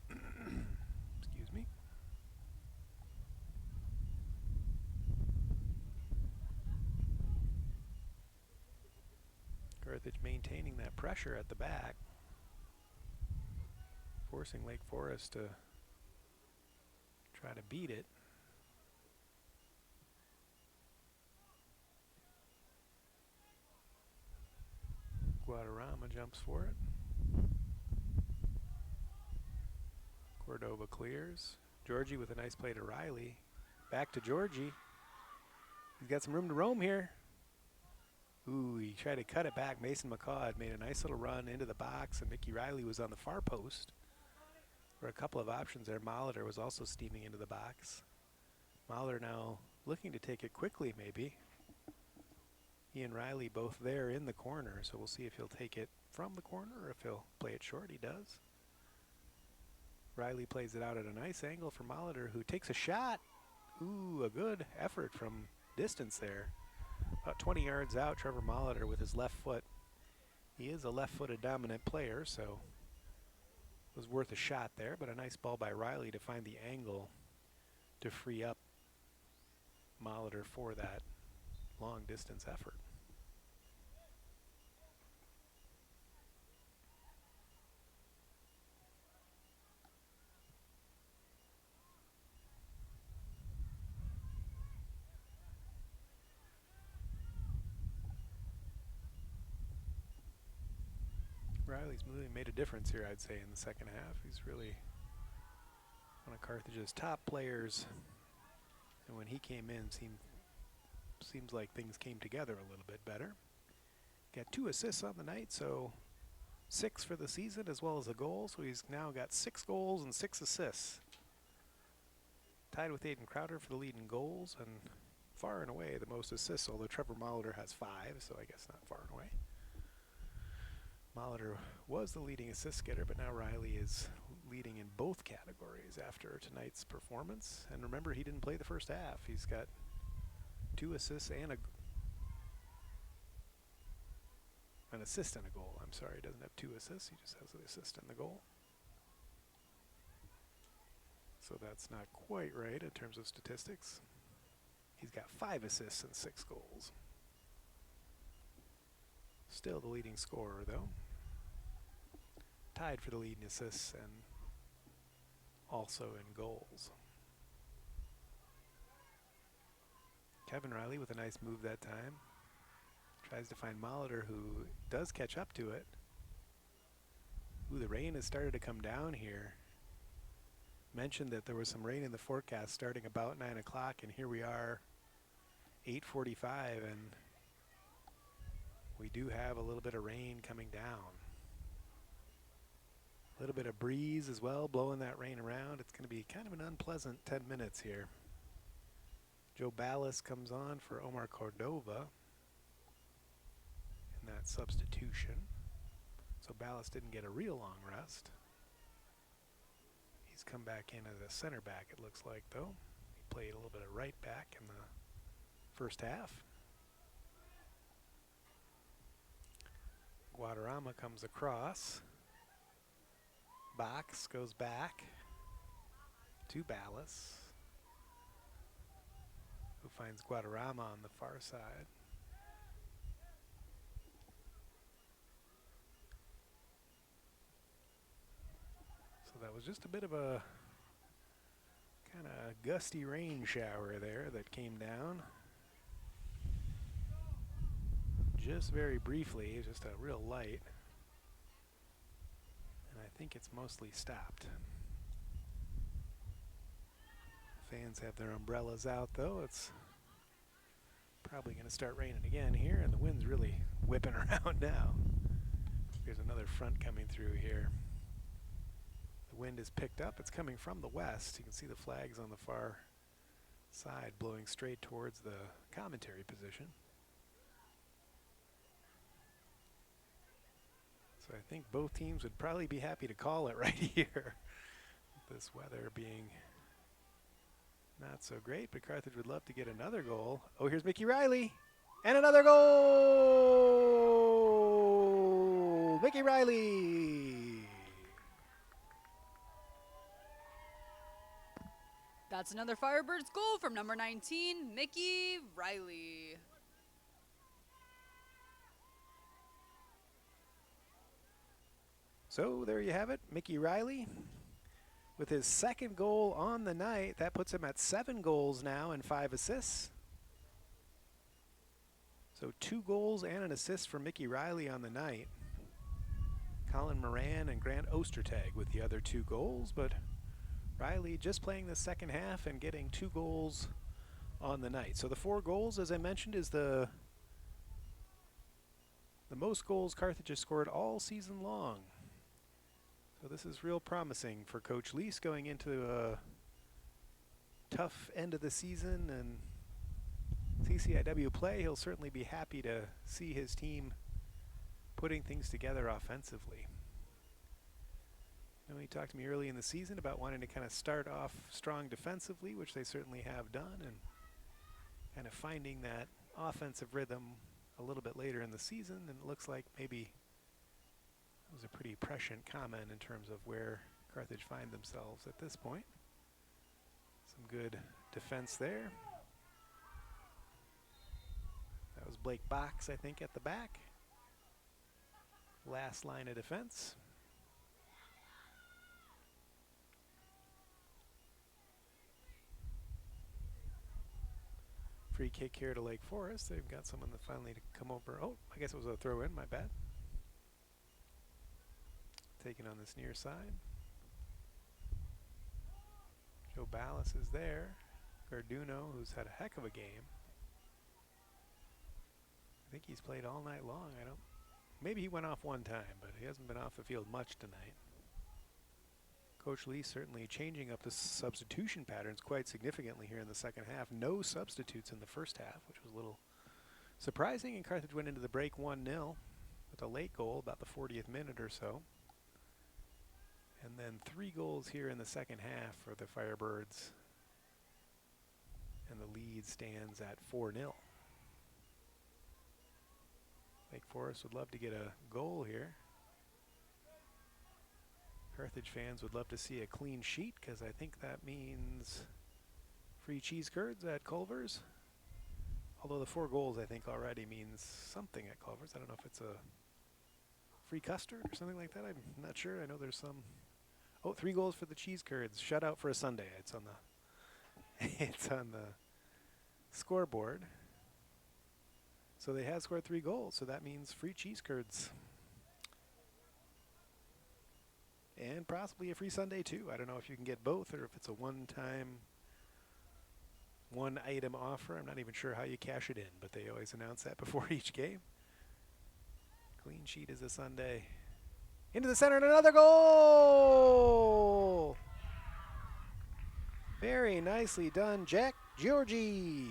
Excuse me. Carthage maintaining that pressure at the back, forcing Lake Forest to try to beat it. Guadarrama jumps for it. Cordova clears. Georgie with a nice play to Riley. Back to Georgie. He's got some room to roam here. Ooh, he tried to cut it back. Mason McCaw had made a nice little run into the box, and Mickey Riley was on the far post. There were a couple of options there. Molitor was also steaming into the box. Molitor now looking to take it quickly, maybe. He and Riley both there in the corner, so we'll see if he'll take it from the corner or if he'll play it short. He does. Riley plays it out at a nice angle for Molitor, who takes a shot. Ooh, a good effort from distance there. About 20 yards out, Trevor Molitor with his left foot. He is a left-footed dominant player, so it was worth a shot there, but a nice ball by Riley to find the angle to free up Molitor for that long-distance effort. Riley's moving made a difference here, I'd say, in the second half. He's really One of Carthage's top players. And when he came in, seems like things came together a little bit better. Got 2 assists on the night, so 6 for the season as well as a goal. So he's now got 6 goals and 6 assists. Tied with Aiden Crowder for the lead in goals and far and away the most assists, although Trevor Molitor has 5, so I guess not far and away. Molitor was the leading assist getter, but now Riley is leading in both categories after tonight's performance. And remember, he didn't play the first half. He's got 2 assists and an assist and a goal. I'm sorry, he doesn't have 2 assists. He just has the assist and the goal. So that's not quite right in terms of statistics. He's got 5 assists and 6 goals. Still the leading scorer, though. Tied for the lead in assists and also in goals. Kevin Riley with a nice move that time. Tries to find Molitor, who does catch up to it. Ooh, the rain has started to come down here. Mentioned that there was some rain in the forecast starting about 9 o'clock, and here we are, 8:45, and we do have a little bit of rain coming down. A little bit of breeze as well, blowing that rain around. It's going to be kind of an unpleasant 10 minutes here. Joe Ballas comes on for Omar Cordova in that substitution. So Ballas didn't get a real long rest. He's come back in as a center back, it looks like, though. He played a little bit of right back in the first half. Guadarrama comes across. Box goes back to Ballas, who finds Guadarrama on the far side. So that was just a bit of a kind of gusty rain shower there that came down. Just very briefly, just a real light. And I think it's mostly stopped. Fans have their umbrellas out, though. It's probably going to start raining again here, and the wind's really whipping around now. There's another front coming through here. The wind is picked up. It's coming from the west. You can see the flags on the far side blowing straight towards the commentary position. So I think both teams would probably be happy to call it right here. This weather being not so great, but Carthage would love to get another goal. Oh, here's Mickey Riley. And another goal! Mickey Riley! That's another Firebirds goal from number 19, Mickey Riley. So there you have it, Mickey Riley with his 2nd goal on the night. That puts him at 7 goals now and 5 assists. So 2 goals and an assist for Mickey Riley on the night. Colin Moran and Grant Ostertag with the other 2 goals, but Riley just playing the second half and getting 2 goals on the night. So the 4 goals, as I mentioned, is the most goals Carthage has scored all season long. So this is real promising for Coach Lease going into a tough end of the season and CCIW play. He'll certainly be happy to see his team putting things together offensively. You know, he talked to me early in the season about wanting to kind of start off strong defensively, which they certainly have done, and kind of finding that offensive rhythm a little bit later in the season, and it looks like maybe it was a pretty prescient comment in terms of where Carthage find themselves at this point. Some good defense there. That was Blake Box, I think, at the back. Last line of defense. Free kick here to Lake Forest. They've got someone that finally to come over. Oh, I guess it was a throw in, my bad. Taken on this near side. Joe Ballas is there. Garduno, who's had a heck of a game. I think he's played all night long. Maybe he went off one time, but he hasn't been off the field much tonight. Coach Lee certainly changing up the substitution patterns quite significantly here in the second half. No substitutes in the first half, which was a little surprising, and Carthage went into the break 1-0 with a late goal about the 40th minute or so. And then 3 goals here in the second half for the Firebirds. And the lead stands at 4-0. Lake Forest would love to get a goal here. Carthage fans would love to see a clean sheet, because I think that means free cheese curds at Culver's. Although the 4 goals, I think, already means something at Culver's. I don't know if it's a free custard or something like that. I'm not sure. I know there's some. Oh, 3 goals for the cheese curds. Shutout for a Sunday. It's on the it's on the scoreboard. So they have scored 3 goals, so that means free cheese curds. And possibly a free Sunday too. I don't know if you can get both or if it's a one-time, one-item offer. I'm not even sure how you cash it in, but they always announce that before each game. Clean sheet is a Sunday. Into the center and another goal! Very nicely done, Jack Georgie.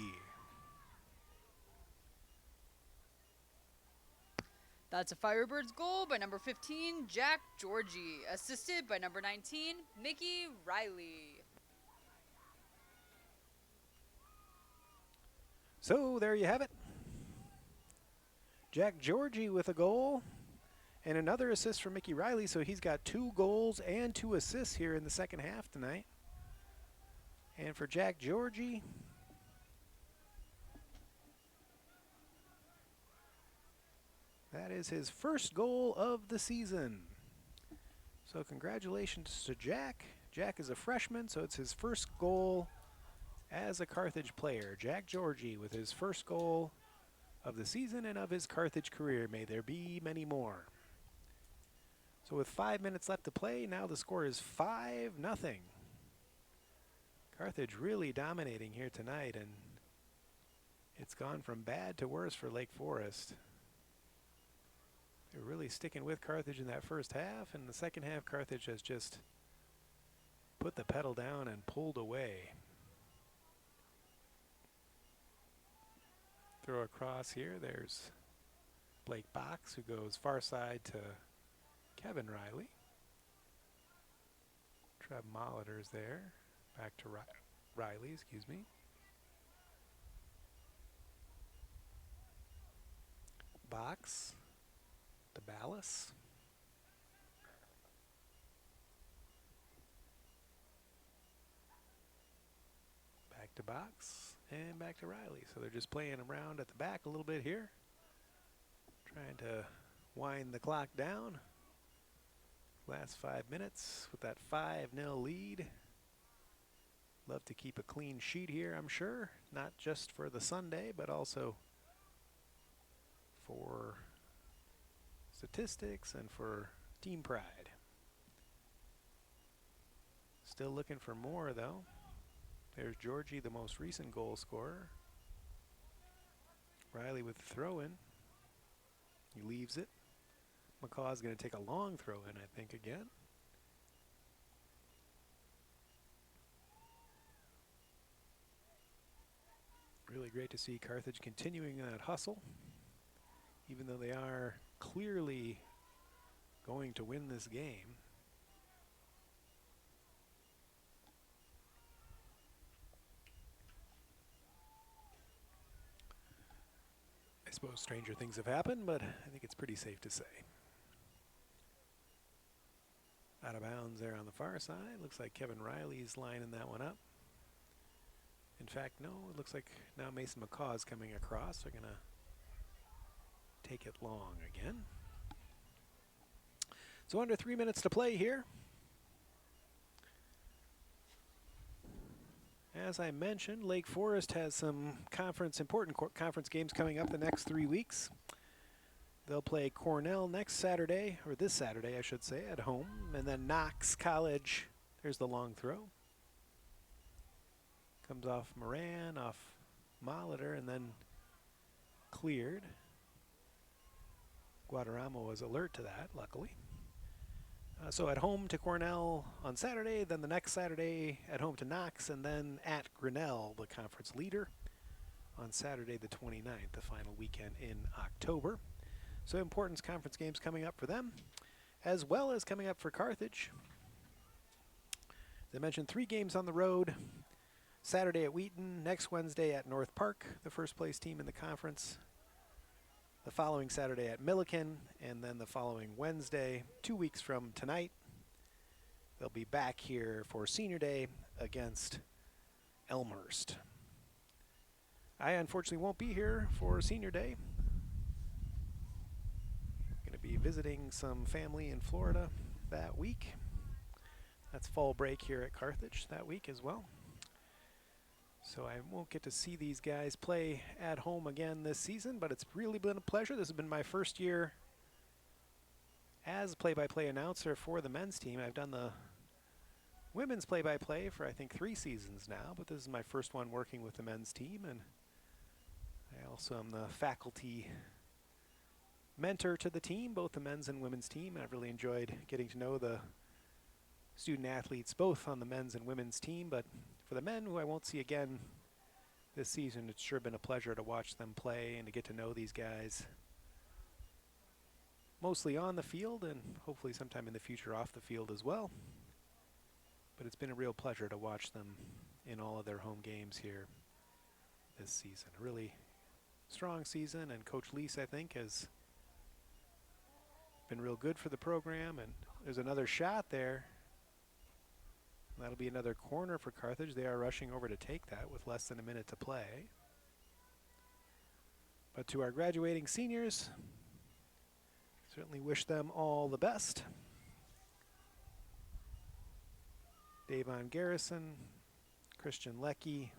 That's a Firebirds goal by number 15, Jack Georgie, assisted by number 19, Mickey Riley. So there you have it. Jack Georgie with a goal and another assist for Mickey Riley, so he's got 2 goals and 2 assists here in the second half tonight. And for Jack Georgie, that is his first goal of the season. So congratulations to Jack. Jack is a freshman, so it's his first goal as a Carthage player. Jack Georgie with his first goal of the season and of his Carthage career. May there be many more. So with 5 minutes left to play, now the score is 5-0. Carthage really dominating here tonight, and it's gone from bad to worse for Lake Forest. They're really sticking with Carthage in that first half, and in the second half, Carthage has just put the pedal down and pulled away. Throw across here, there's Blake Box, who goes far side to Kevin Riley. Trev Molitor's there, back to Riley, excuse me. Box to Ballas. Back to Box and back to Riley. So they're just playing around at the back a little bit here, trying to wind the clock down. Last 5 minutes with that 5-0 lead. Love to keep a clean sheet here, I'm sure, not just for the Sunday, but also for statistics and for team pride. Still looking for more, though. There's Georgie, the most recent goal scorer. Riley with the throw-in. He leaves it. McCaw's going to take a long throw-in, I think, again. Really great to see Carthage continuing that hustle, even though they are clearly going to win this game. I suppose stranger things have happened, but I think it's pretty safe to say. Out of bounds there on the far side. Looks like Kevin Riley's lining that one up. In fact, no, it looks like now Mason McCaw's coming across. They're going to take it long again. So under 3 minutes to play here. As I mentioned, Lake Forest has some important conference games coming up the next 3 weeks. They'll play Cornell next Saturday, or this Saturday, I should say, at home. And then Knox College, there's the long throw. Comes off Moran, off Molitor, and then cleared. Guadarrama was alert to that, luckily. So at home to Cornell on Saturday, then the next Saturday at home to Knox, and then at Grinnell, the conference leader, on Saturday the 29th, the final weekend in October. So important conference games coming up for them, as well as coming up for Carthage. As I mentioned, 3 games on the road. Saturday at Wheaton, next Wednesday at North Park, the first place team in the conference. The following Saturday at Milliken, and then the following Wednesday, 2 weeks from tonight, they'll be back here for Senior Day against Elmhurst. I unfortunately won't be here for Senior Day. Going to be visiting some family in Florida that week. That's fall break here at Carthage that week as well. So I won't get to see these guys play at home again this season, but it's really been a pleasure. This has been my first year as play-by-play announcer for the men's team. I've done the women's play-by-play for I think 3 seasons now, but this is my first one working with the men's team, and I also am the faculty mentor to the team, both the men's and women's team. I've really enjoyed getting to know the student athletes both on the men's and women's team, but for the men who I won't see again this season, it's sure been a pleasure to watch them play and to get to know these guys, mostly on the field and hopefully sometime in the future off the field as well. But it's been a real pleasure to watch them in all of their home games here this season. A really strong season, and Coach Lease, I think, has been real good for the program. And there's another shot there. That'll be another corner for Carthage. They are rushing over to take that with less than a minute to play. But to our graduating seniors, certainly wish them all the best. Davon Garrison, Christian Leckie,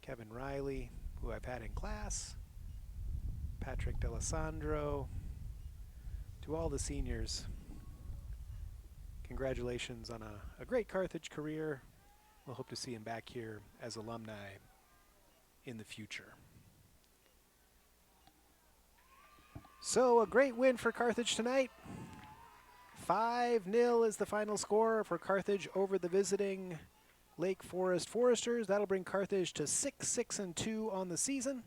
Kevin Riley, who I've had in class, Patrick D'Alessandro, to all the seniors, congratulations on a great Carthage career. We'll hope to see him back here as alumni in the future. So a great win for Carthage tonight. 5-0 is the final score for Carthage over the visiting Lake Forest Foresters. That'll bring Carthage to 6-6-2 on the season,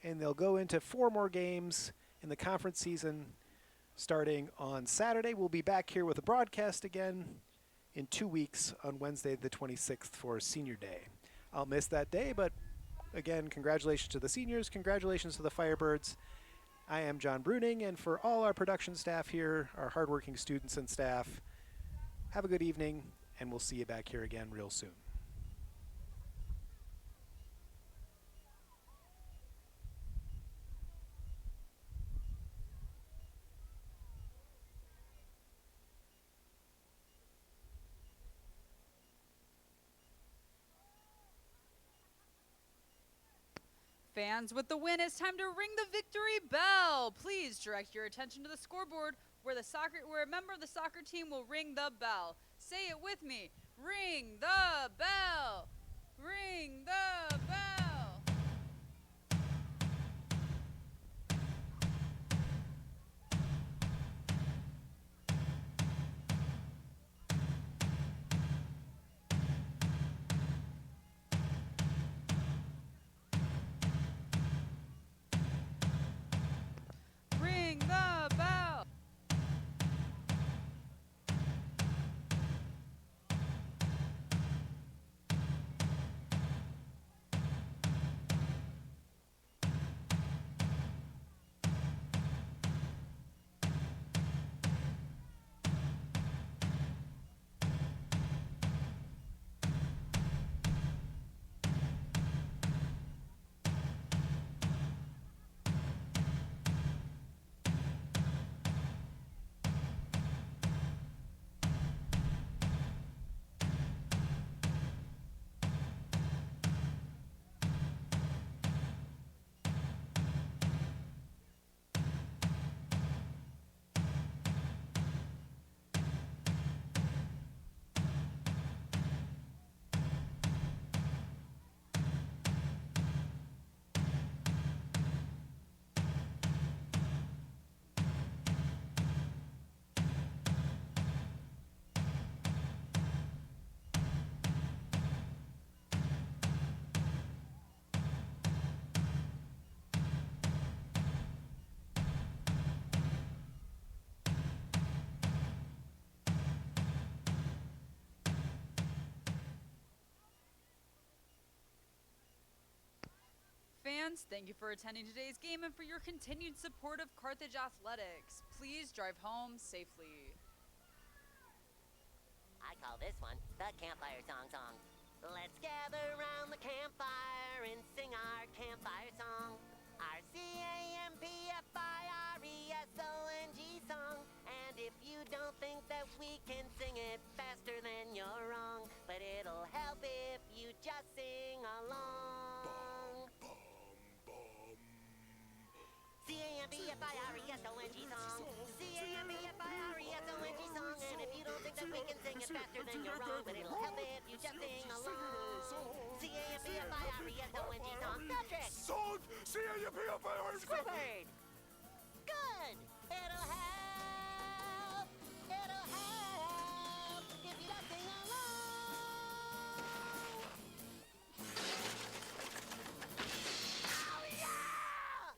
and they'll go into 4 more games in the conference season starting on Saturday. We'll be back here with a broadcast again in 2 weeks on Wednesday the 26th for Senior Day. I'll miss that day, but again, congratulations to the seniors, congratulations to the Firebirds. I am John Bruning, and for all our production staff here, our hardworking students and staff, have a good evening, and we'll see you back here again real soon. Fans, with the win, it's time to ring the victory bell. Please direct your attention to the scoreboard where a member of the soccer team will ring the bell. Say it with me. Ring the bell. Ring the bell. Ring the bell. fans, thank you for attending today's game and for your continued support of Carthage Athletics. Please drive home safely. I call this one the campfire song. Let's gather round the campfire and sing our campfire song. Our CAMPFIRESONG song. And if you don't think that we can sing it faster, then you're wrong. But it'll help if you just sing along. CAMPFIRESONG song. CAMPFIRESONG song. And if you don't think that we can sing it faster, then you're wrong. But it'll help if you just sing along. CAMPFIRESONG song. Patrick! Song! C-A-M-P-F-I-R! Squidward! Good! It'll help! It'll help if you just sing along! Oh, yeah!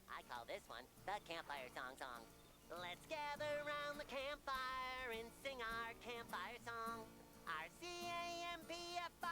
I call this one the campfire song. Let's gather round the campfire and sing our campfire song. Our CAMPFIRESONG